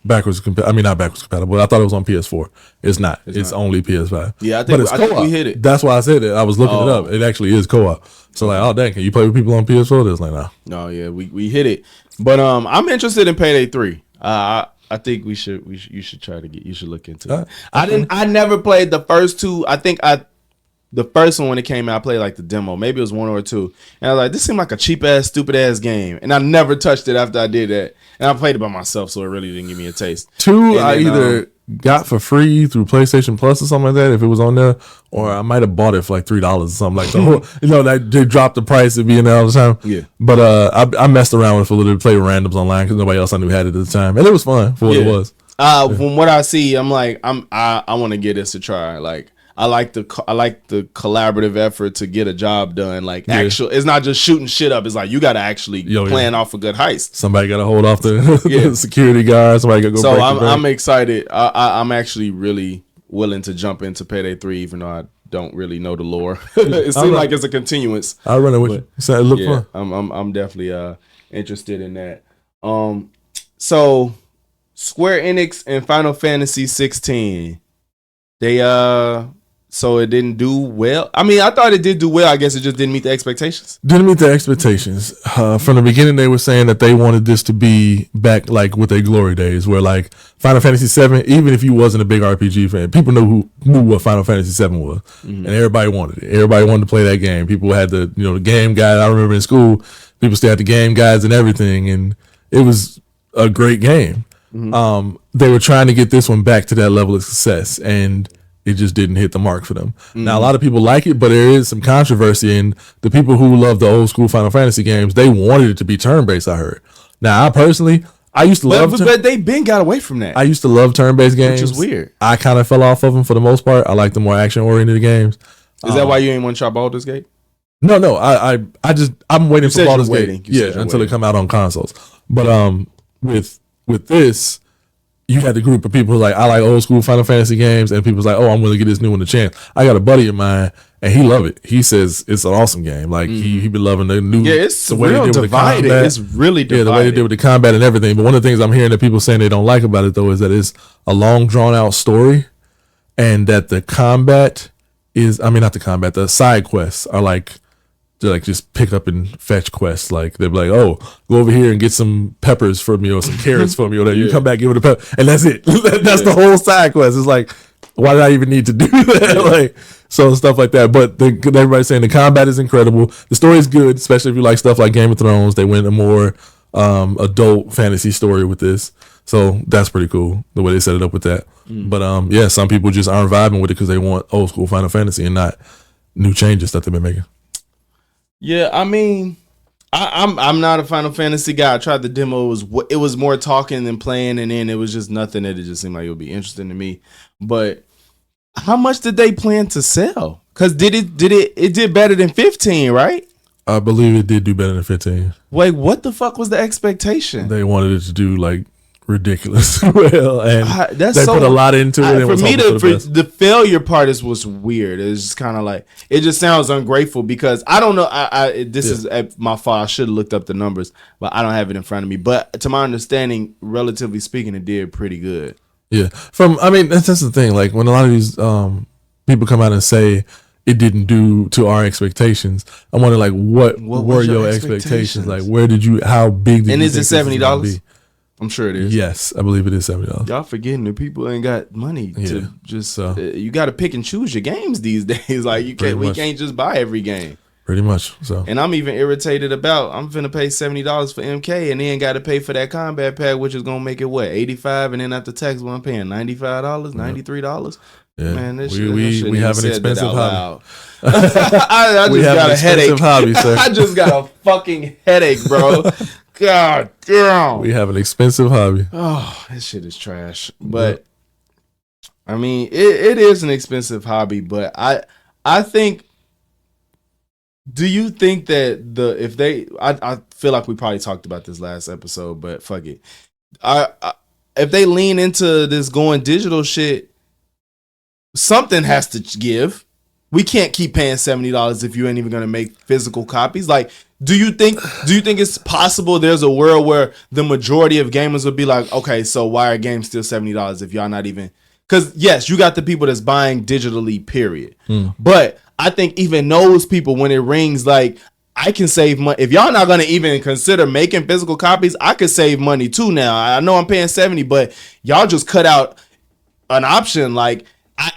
[SPEAKER 2] backwards compatible. I mean, not backwards compatible. I thought it was on PS4. It's not. It's only PS5.
[SPEAKER 1] Yeah,
[SPEAKER 2] but it's
[SPEAKER 1] think
[SPEAKER 2] co-op.
[SPEAKER 1] we hit it.
[SPEAKER 2] That's why I said it. I was looking it up. It actually is co-op. So like, oh dang, can you play with people on PS4? It's like, no.
[SPEAKER 1] No, yeah, we hit it. But I'm interested in Payday 3. I think you should try to you should look into it. I never played the first 2. I think the first one when it came out, I played like the demo. Maybe it was 1 or 2. And I was like, this seemed like a cheap ass, stupid ass game. And I never touched it after I did that. And I played it by myself, so it really didn't give me a taste.
[SPEAKER 2] 2,
[SPEAKER 1] And
[SPEAKER 2] I
[SPEAKER 1] then,
[SPEAKER 2] either got for free through PlayStation Plus or something like that, if it was on there, or I might have bought it for like $3 or something like that. That they dropped the price of being there all the time.
[SPEAKER 1] Yeah.
[SPEAKER 2] But I messed around with it a little bit, played randoms online because nobody else I knew had it at the time, and it was fun for what it was.
[SPEAKER 1] From what I see, I'm like, I want to give this a try. Like, I like the collaborative effort to get a job done. Like actual, it's not just shooting shit up. It's like you got to actually plan off a good heist.
[SPEAKER 2] Somebody got to hold off the security guard. Somebody got to go.
[SPEAKER 1] So I'm excited. I'm actually really willing to jump into Payday 3, even though I don't really know the lore. It seems like it's a continuance.
[SPEAKER 2] I'll run it with you. So it look fun.
[SPEAKER 1] I'm definitely interested in that. So Square Enix and Final Fantasy 16, so it didn't do well. I mean, I thought it did do well. I guess it just didn't meet the expectations.
[SPEAKER 2] Didn't meet the expectations. From the beginning, they were saying that they wanted this to be back like with their glory days, where like Final Fantasy 7, even if you wasn't a big RPG fan, people knew what Final Fantasy 7 was, and everybody wanted it. Everybody wanted to play that game. People had the game guide. I remember in school, people still had the game guides and everything, and it was a great game. They were trying to get this one back to that level of success, and it just didn't hit the mark for them. Now, a lot of people like it, but there is some controversy, and the people who love the old school Final Fantasy games, they wanted it to be turn-based, I heard. Now, I used to love
[SPEAKER 1] but they been got away from that.
[SPEAKER 2] I used to love turn-based games.
[SPEAKER 1] Which is weird.
[SPEAKER 2] I kind of fell off of them for the most part. I like the more action-oriented games.
[SPEAKER 1] Is that why you ain't want to try Baldur's Gate?
[SPEAKER 2] No, I'm waiting for Baldur's Gate. Until it come out on consoles. But with this, you had the group of people who like, I like old school Final Fantasy games, and people's like, oh, I'm going to give this new one a chance. I got a buddy of mine, and he loved it. He says it's an awesome game. Like he been loving the new.
[SPEAKER 1] Yeah, it's
[SPEAKER 2] the way
[SPEAKER 1] real
[SPEAKER 2] they did with
[SPEAKER 1] divided.
[SPEAKER 2] the combat.
[SPEAKER 1] It's really divided.
[SPEAKER 2] Yeah, the way they did with the combat and everything. But one of the things I'm hearing that people saying they don't like about it though is that it's a long drawn out story, and that the combat the side quests are like. To like just pick up and fetch quests. Like they'll be like, oh, go over here and get some peppers for me or some carrots for me, or you come back, give it a pepper, and that's it. That's the whole side quest. It's like, why did I even need to do that? Like, so stuff like that. But everybody's saying the combat is incredible. The story is good, especially if you like stuff like Game of Thrones. They went a more adult fantasy story with this. So that's pretty cool, the way they set it up with that. But some people just aren't vibing with it because they want old school Final Fantasy and not new changes that they've been making.
[SPEAKER 1] Yeah, I mean, I'm not a Final Fantasy guy. I tried the demo. It was more talking than playing, and then it was just nothing that it just seemed like it would be interesting to me. But how much did they plan to sell? Because it did better than 15, right?
[SPEAKER 2] I believe it did do better than 15.
[SPEAKER 1] Wait, what the fuck was the expectation?
[SPEAKER 2] They wanted it to do like ridiculous. Well, and
[SPEAKER 1] that's
[SPEAKER 2] they
[SPEAKER 1] so,
[SPEAKER 2] put a lot into it.
[SPEAKER 1] For me, the failure part was weird. It's just kind of like, it just sounds ungrateful because I don't know. This is my fault. I should have looked up the numbers, but I don't have it in front of me. But to my understanding, relatively speaking, it did pretty good.
[SPEAKER 2] Yeah. That's the thing. Like when a lot of these people come out and say it didn't do to our expectations, I wonder like what were your expectations? Like where did you, how big did
[SPEAKER 1] and
[SPEAKER 2] you
[SPEAKER 1] is it $70? I'm sure it is.
[SPEAKER 2] Yes, I believe it is $70.
[SPEAKER 1] Y'all forgetting that people ain't got money to just. You got to pick and choose your games these days. Like you can't, we can't just buy every game.
[SPEAKER 2] Pretty much. So, and
[SPEAKER 1] I'm even irritated about. I'm finna pay $70 for MK, and then got to pay for that combat pack, which is gonna make it what $85, and then after tax, I'm paying $95, $93.
[SPEAKER 2] Yeah.
[SPEAKER 1] Man, this
[SPEAKER 2] we have an expensive hobby.
[SPEAKER 1] I just got a headache.
[SPEAKER 2] Hobby, sir.
[SPEAKER 1] I just got a fucking headache, bro. God damn.
[SPEAKER 2] We have an expensive hobby.
[SPEAKER 1] Oh, this shit is trash. But I mean, it is an expensive hobby, but I think, do you think that I feel like we probably talked about this last episode, but fuck it. If they lean into this going digital shit, something has to give. We can't keep paying $70 if you ain't even gonna make physical copies. Like, do you think it's possible there's a world where the majority of gamers would be like, okay, so why are games still $70 if y'all not even? Because yes, you got the people that's buying digitally, period. But I think even those people, when it rings, like I can save money. If y'all not gonna even consider making physical copies, I could save money too. Now I know I'm paying $70, but y'all just cut out an option like.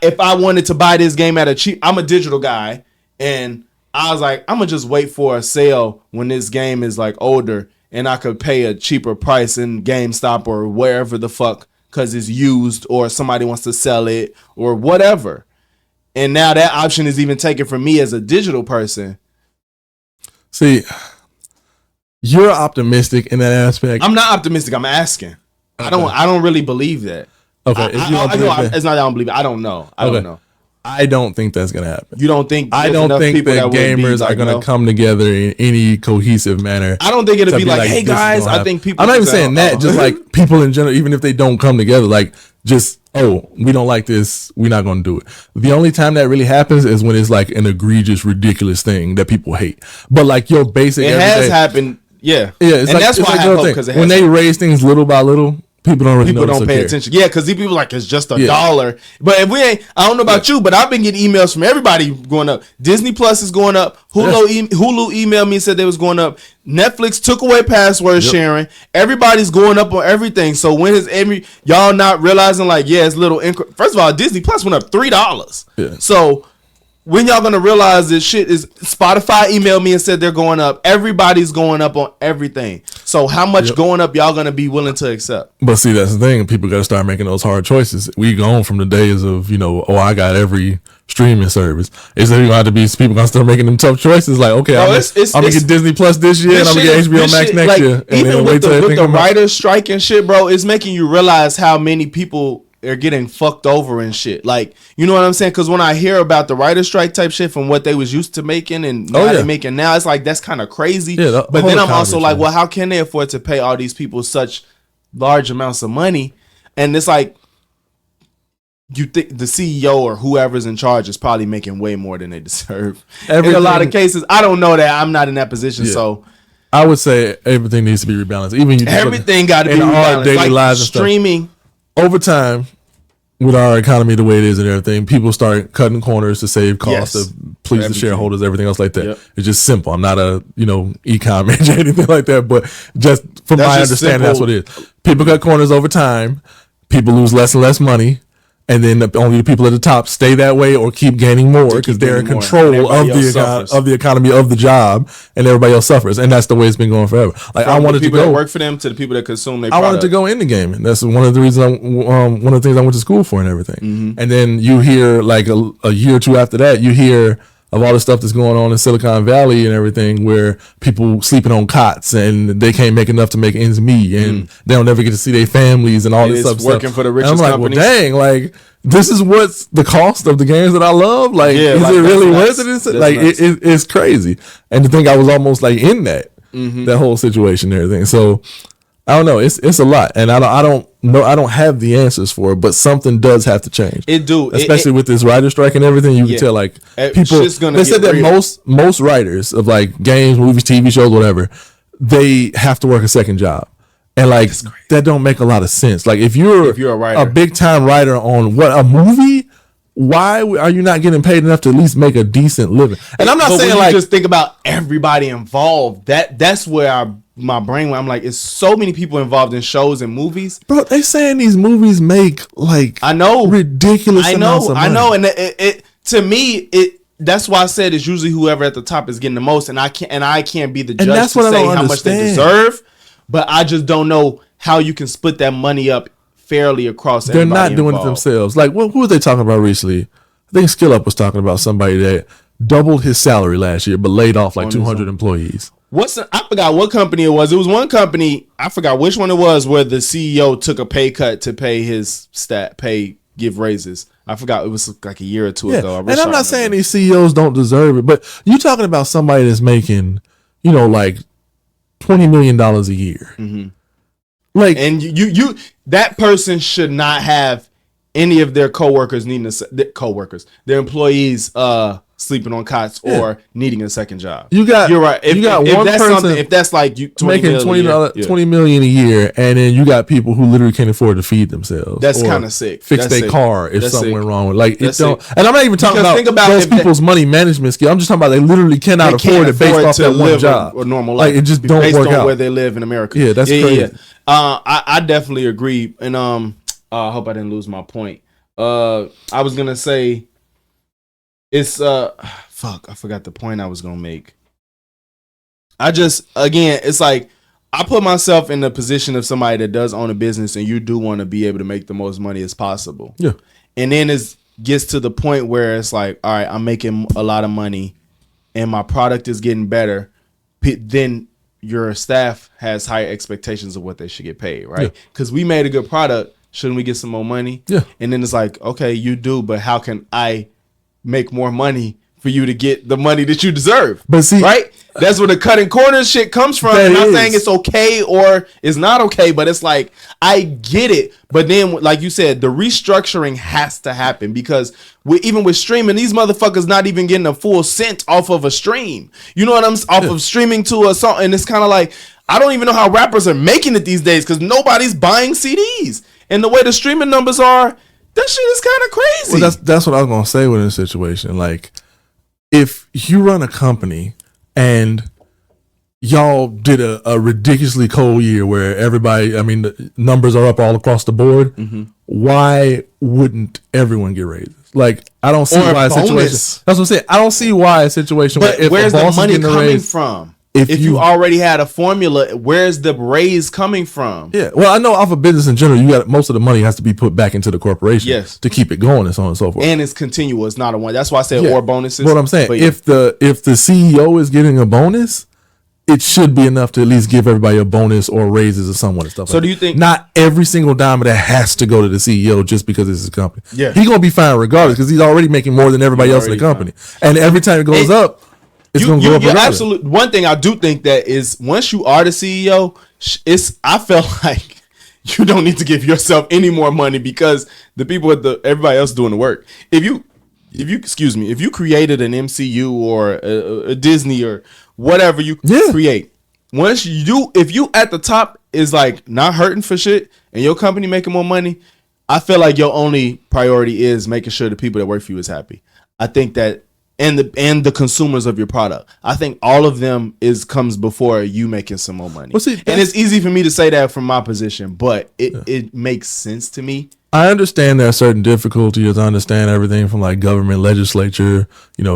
[SPEAKER 1] If I wanted to buy this game at a cheap, I'm a digital guy, and I was like, I'm gonna just wait for a sale when this game is like older, and I could pay a cheaper price in GameStop or wherever the fuck, because it's used or somebody wants to sell it or whatever. And now that option is even taken from me as a digital person.
[SPEAKER 2] See, you're optimistic in that aspect.
[SPEAKER 1] I'm not optimistic. I'm asking. Okay. I don't really believe that.
[SPEAKER 2] Okay,
[SPEAKER 1] it's not that I don't believe it. I don't know. I don't know.
[SPEAKER 2] I don't think that's gonna happen.
[SPEAKER 1] You don't think?
[SPEAKER 2] I don't think that gamers are gonna come together in any cohesive manner.
[SPEAKER 1] I don't think it'll be like, hey guys, I think people.
[SPEAKER 2] I'm not even saying that. Just like people in general, even if they don't come together, like just we don't like this, we're not gonna do it. The only time that really happens is when it's like an egregious, ridiculous thing that people hate. But like your basic,
[SPEAKER 1] it has happened. Yeah,
[SPEAKER 2] it's
[SPEAKER 1] and that's why I have hope, because
[SPEAKER 2] when they raise things little by little. People don't
[SPEAKER 1] pay attention. Yeah, because these people like it's just a dollar. But if we ain't, I don't know about you, but I've been getting emails from everybody going up. Disney Plus is going up. Hulu emailed me and said they was going up. Netflix took away password sharing. Everybody's going up on everything. So when is y'all not realizing like it's little first of all, Disney Plus went up $3.
[SPEAKER 2] Yeah.
[SPEAKER 1] So when y'all gonna realize this shit is Spotify emailed me and said they're going up. Everybody's going up on everything. So how much going up y'all gonna be willing to accept?
[SPEAKER 2] But see, that's the thing. People got to start making those hard choices. We gone from the days of I got every streaming service. It's gonna have to be people gonna start making them tough choices. Like I'm gonna get Disney Plus this year, and I'm gonna get HBO Max next year. And
[SPEAKER 1] even with the writers' strike and shit, bro, it's making you realize how many people are getting fucked over and shit. Like, you know what I'm saying? Because when I hear about the writer's strike type shit from what they was used to making and now they're making now, it's like that's kind of crazy. Yeah, but then I'm also like, well, how can they afford to pay all these people such large amounts of money? And it's like, you think the CEO or whoever's in charge is probably making way more than they deserve. In a lot of cases, I don't know that. I'm not in that position, so
[SPEAKER 2] I would say everything needs to be rebalanced. Even
[SPEAKER 1] everything got to be rebalanced. Our daily lives and streaming.
[SPEAKER 2] Over time, with our economy the way it is and everything, people start cutting corners to save costs, to please the shareholders, everything else like that. Yep. It's just simple. I'm not a e-com manager or anything like that, but just from my understanding, that's what it is. People cut corners over time. People lose less and less money. And then only the people at the top stay that way or keep gaining more because they're in control of the economy of the job, and everybody else suffers. And that's the way it's been going forever. Like I wanted to go
[SPEAKER 1] that work for them to the people that consume their product.
[SPEAKER 2] I wanted to go into gaming. That's one of the reasons. One of the things I went to school for and everything. Mm-hmm. And then you hear like a year or two after that, you hear of all the stuff that's going on in Silicon Valley and everything, where people sleeping on cots and they can't make enough to make ends meet, and they don't ever get to see their families and all this stuff.
[SPEAKER 1] Working for the richest companies.
[SPEAKER 2] Well, dang, like this is what's the cost of the games that I love. Like, is it really worth it? Like, it's crazy. And to think I was almost like in that whole situation and everything. So I don't know. It's a lot, and I don't know. I don't have the answers for it, but something does have to change.
[SPEAKER 1] It do,
[SPEAKER 2] especially with this writer strike and everything. You can tell like people. They said that most writers of like games, movies, TV shows, whatever, they have to work a second job, and like that don't make a lot of sense. Like if you're a writer, a big time writer on a movie. Why are you not getting paid enough to at least make a decent living? And I'm not saying like
[SPEAKER 1] just think about everybody involved. That's where my brain went. I'm like, it's so many people involved in shows and movies.
[SPEAKER 2] Bro, they saying these movies make like ridiculous amounts of money.
[SPEAKER 1] I know, and it to me that's why I said it's usually whoever at the top is getting the most, and I can't be the judge to say how much they deserve. But I just don't know how you can split that money up fairly across.
[SPEAKER 2] They're not doing it themselves. Like who were they talking about recently? I think Skill Up was talking about somebody that doubled his salary last year but laid off like 200 employees.
[SPEAKER 1] I forgot what company it was. It was one company, I forgot which one it was, where the CEO took a pay cut to pay his give raises. I forgot, it was like a year or two ago.
[SPEAKER 2] And I'm not saying these CEOs don't deserve it, but you talking about somebody that's making, like $20 million a year.
[SPEAKER 1] Mm-hmm. Like, and you that person should not have any of their coworkers their employees sleeping on cots or needing a second job. You're right. If that's like you
[SPEAKER 2] making $20 million a year, and then you got people who literally can't afford to feed themselves.
[SPEAKER 1] That's kind of sick.
[SPEAKER 2] Fix their car if something went wrong with it don't. And I'm not even talking about those people's money management skill. I'm just talking about they literally cannot afford it based off that one job
[SPEAKER 1] or normal life.
[SPEAKER 2] Like it just don't
[SPEAKER 1] based
[SPEAKER 2] work
[SPEAKER 1] on
[SPEAKER 2] out
[SPEAKER 1] where they live in America.
[SPEAKER 2] Yeah, that's crazy. Yeah.
[SPEAKER 1] I definitely agree, and I hope I didn't lose my point. I was gonna say it's fuck, I forgot the point I was gonna make. It's like I put myself in the position of somebody that does own a business, and you do want to be able to make the most money as possible.
[SPEAKER 2] Yeah,
[SPEAKER 1] and then it gets to the point where it's like, all right, I'm making a lot of money, and my product is getting better. Then your staff has higher expectations of what they should get paid, right? Because we made a good product. Shouldn't we get some more money?
[SPEAKER 2] Yeah.
[SPEAKER 1] And then it's like, okay, you do, but how can I make more money for you to get the money that you deserve?
[SPEAKER 2] But see,
[SPEAKER 1] right? That's where the cutting corners shit comes from. I'm not saying it's okay or it's not okay, but it's like, I get it. But then, like you said, the restructuring has to happen because even with streaming, these motherfuckers not even getting a full cent off of a stream. You know what I'm saying? Off of streaming to a song. And it's kind of like, I don't even know how rappers are making it these days because nobody's buying CDs. And the way the streaming numbers are, that shit is kind of crazy.
[SPEAKER 2] Well, that's what I was going to say with this situation. Like, if you run a company and y'all did a ridiculously cold year where everybody, the numbers are up all across the board, why wouldn't everyone get raises? Like, I don't see why a situation. That's what I'm saying. I don't see why a situation
[SPEAKER 1] where if where's the money coming from? If you already had a formula, where's the raise coming from?
[SPEAKER 2] Yeah, well, I know off of business in general, you got most of the money has to be put back into the corporation to keep it going and so on and so forth.
[SPEAKER 1] And it's continuous, not a one. That's why I said or bonuses.
[SPEAKER 2] What I'm saying, if the CEO is getting a bonus, it should be enough to at least give everybody a bonus or raises or somewhat and stuff.
[SPEAKER 1] So do you think
[SPEAKER 2] not every single dime of that has to go to the CEO just because it's his company?
[SPEAKER 1] Yeah,
[SPEAKER 2] he's gonna be fine regardless because he's already making more than everybody else in the company, and every time it goes up. It's going to go up.
[SPEAKER 1] You're absolutely. One thing I do think that is once you are the CEO, I felt like you don't need to give yourself any more money because the people everybody else doing the work. If you created an MCU or a Disney or whatever you create, if you at the top is like not hurting for shit and your company making more money, I feel like your only priority is making sure the people that work for you is happy. I think that. And the consumers of your product. I think all of them comes before you making some more money. Well, see, and it's easy for me to say that from my position, but it makes sense to me.
[SPEAKER 2] I understand there are certain difficulties. I understand everything from like government legislature,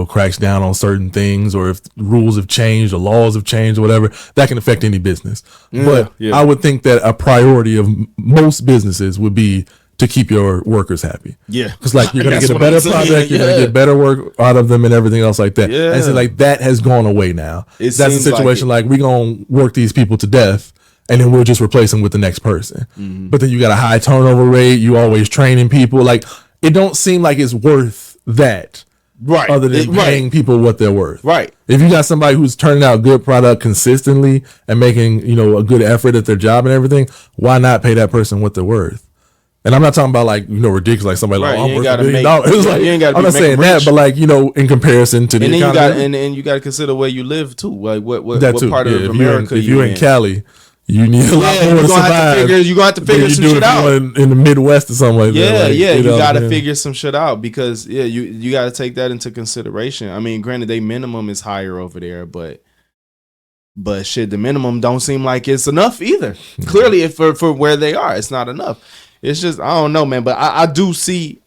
[SPEAKER 2] cracks down on certain things, or if rules have changed or laws have changed or whatever, that can affect any business. But I would think that a priority of most businesses would be to keep your workers happy.
[SPEAKER 1] Yeah.
[SPEAKER 2] Because like you're going to get a better product, you're going to get better work out of them and everything else like that. Yeah. And so like that has gone away now. That's a situation like we're going to work these people to death and then we'll just replace them with the next person. Mm-hmm. But then you got a high turnover rate. You always training people. Like it don't seem like it's worth that
[SPEAKER 1] Right.
[SPEAKER 2] Other than paying people what they're worth.
[SPEAKER 1] Right.
[SPEAKER 2] If you got somebody who's turning out good product consistently and making, a good effort at their job and everything, why not pay that person what they're worth? And I'm not talking about ridiculous, like somebody
[SPEAKER 1] Right.
[SPEAKER 2] I'm worth $1
[SPEAKER 1] million.
[SPEAKER 2] It's like,
[SPEAKER 1] you ain't gotta
[SPEAKER 2] I'm not saying that, but in comparison to the
[SPEAKER 1] and then
[SPEAKER 2] economy.
[SPEAKER 1] and you got to consider where you live too. Like what
[SPEAKER 2] too.
[SPEAKER 1] part of America
[SPEAKER 2] if you're in Cali, you need a lot more to survive.
[SPEAKER 1] You're gonna have to figure some shit out
[SPEAKER 2] in the Midwest or something like that.
[SPEAKER 1] You got to figure some shit out because you got to take that into consideration. I mean, granted, they minimum is higher over there, but shit, the minimum don't seem like it's enough either. Clearly, for where they are, it's not enough. It's just, I don't know, man. But I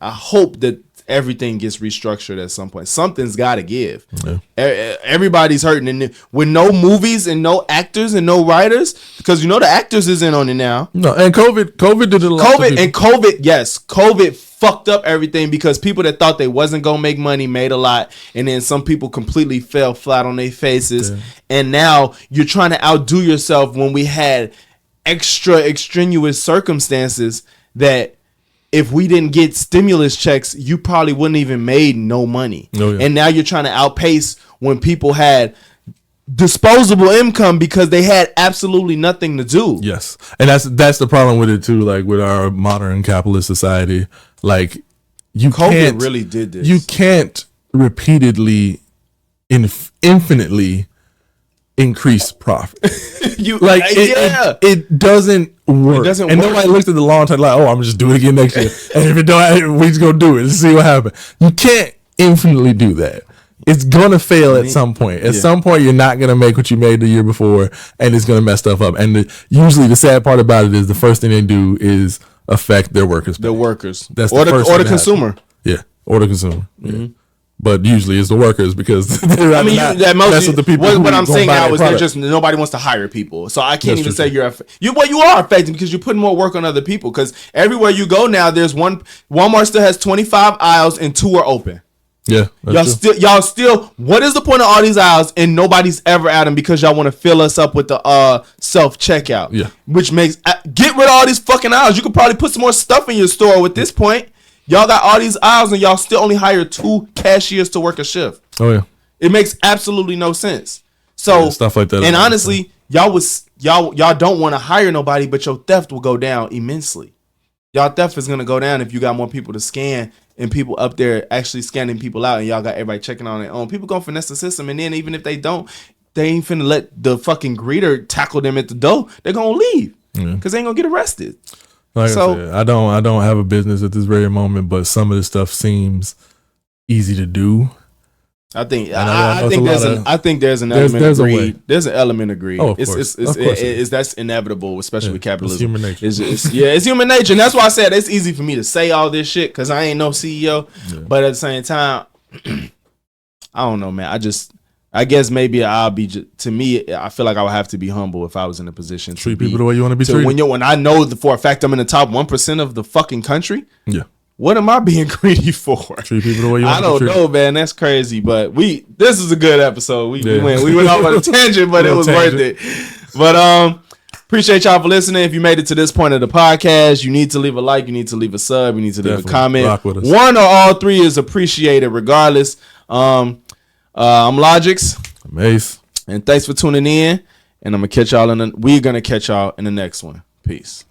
[SPEAKER 1] hope that everything gets restructured at some point. Something's got to give. Yeah. Everybody's hurting. And with no movies and no actors and no writers, because the actors isn't on it now.
[SPEAKER 2] No, and COVID did a lot.
[SPEAKER 1] COVID fucked up everything because people that thought they wasn't going to make money made a lot. And then some people completely fell flat on their faces. Yeah. And now you're trying to outdo yourself when we had extraneous circumstances that if we didn't get stimulus checks, you probably wouldn't even made no money. Oh, yeah. And now you're trying to outpace when people had disposable income because they had absolutely nothing to do.
[SPEAKER 2] Yes. And that's the problem with it too, like with our modern capitalist society. Like
[SPEAKER 1] COVID really did this.
[SPEAKER 2] You can't repeatedly infinitely increase profit. It doesn't work. And nobody looked at the long term like, I'm just doing it again next year. And if it don't, we just gonna do it and see what happens. You can't infinitely do that. It's gonna fail at some point. At some point, you're not gonna make what you made the year before, and it's gonna mess stuff up. And usually, the sad part about it is the first thing they do is affect their workers.
[SPEAKER 1] The workers.
[SPEAKER 2] That's
[SPEAKER 1] or the consumer.
[SPEAKER 2] Yeah, or the consumer.
[SPEAKER 1] Mm-hmm.
[SPEAKER 2] Yeah. But usually it's the workers because
[SPEAKER 1] that's what the people. What I'm saying now is they're just nobody wants to hire people, so I can't even say you are affecting because you're putting more work on other people. Because everywhere you go now, there's Walmart still has 25 aisles and 2 are open.
[SPEAKER 2] Yeah,
[SPEAKER 1] y'all still. What is the point of all these aisles and nobody's ever at them because y'all want to fill us up with the self checkout?
[SPEAKER 2] Yeah,
[SPEAKER 1] which makes get rid of all these fucking aisles. You could probably put some more stuff in your store at this point. Y'all got all these aisles and y'all still only hire 2 cashiers to work a shift.
[SPEAKER 2] Oh yeah,
[SPEAKER 1] it makes absolutely no sense. So
[SPEAKER 2] stuff like that.
[SPEAKER 1] And honestly, y'all don't want to hire nobody, but your theft will go down immensely. Y'all theft is gonna go down if you got more people to scan and people up there actually scanning people out, and y'all got everybody checking on their own. People gonna finesse the system, and then even if they don't, they ain't finna let the fucking greeter tackle them at the door. They're gonna leave because they ain't gonna get arrested.
[SPEAKER 2] Like I said, I don't have a business at this very moment, but some of this stuff seems easy to do.
[SPEAKER 1] I think there's an element of greed. There's an element of greed.
[SPEAKER 2] Oh, of course.
[SPEAKER 1] That's inevitable, especially with capitalism.
[SPEAKER 2] It's human nature.
[SPEAKER 1] It's human nature, and that's why I said it's easy for me to say all this shit because I ain't no CEO. Yeah. But at the same time, I don't know, man. I guess maybe I'll be. To me, I feel like I would have to be humble if I was in a position to
[SPEAKER 2] treat people the way you want to be treated.
[SPEAKER 1] When I know for a fact I'm in the top 1% of the fucking country.
[SPEAKER 2] Yeah.
[SPEAKER 1] What am I being greedy for?
[SPEAKER 2] Treat people the way you want to be treated.
[SPEAKER 1] I don't know, man. That's crazy. But this is a good episode. We went off on a tangent, but it was worth it. But appreciate y'all for listening. If you made it to this point of the podcast, you need to leave a like, you need to leave a sub, you need to leave a comment.
[SPEAKER 2] Rock with us.
[SPEAKER 1] 1 or all 3 is appreciated regardless. I'm Logix.
[SPEAKER 2] I'm Ace.
[SPEAKER 1] And thanks for tuning in. And we're gonna catch y'all in the next one. Peace.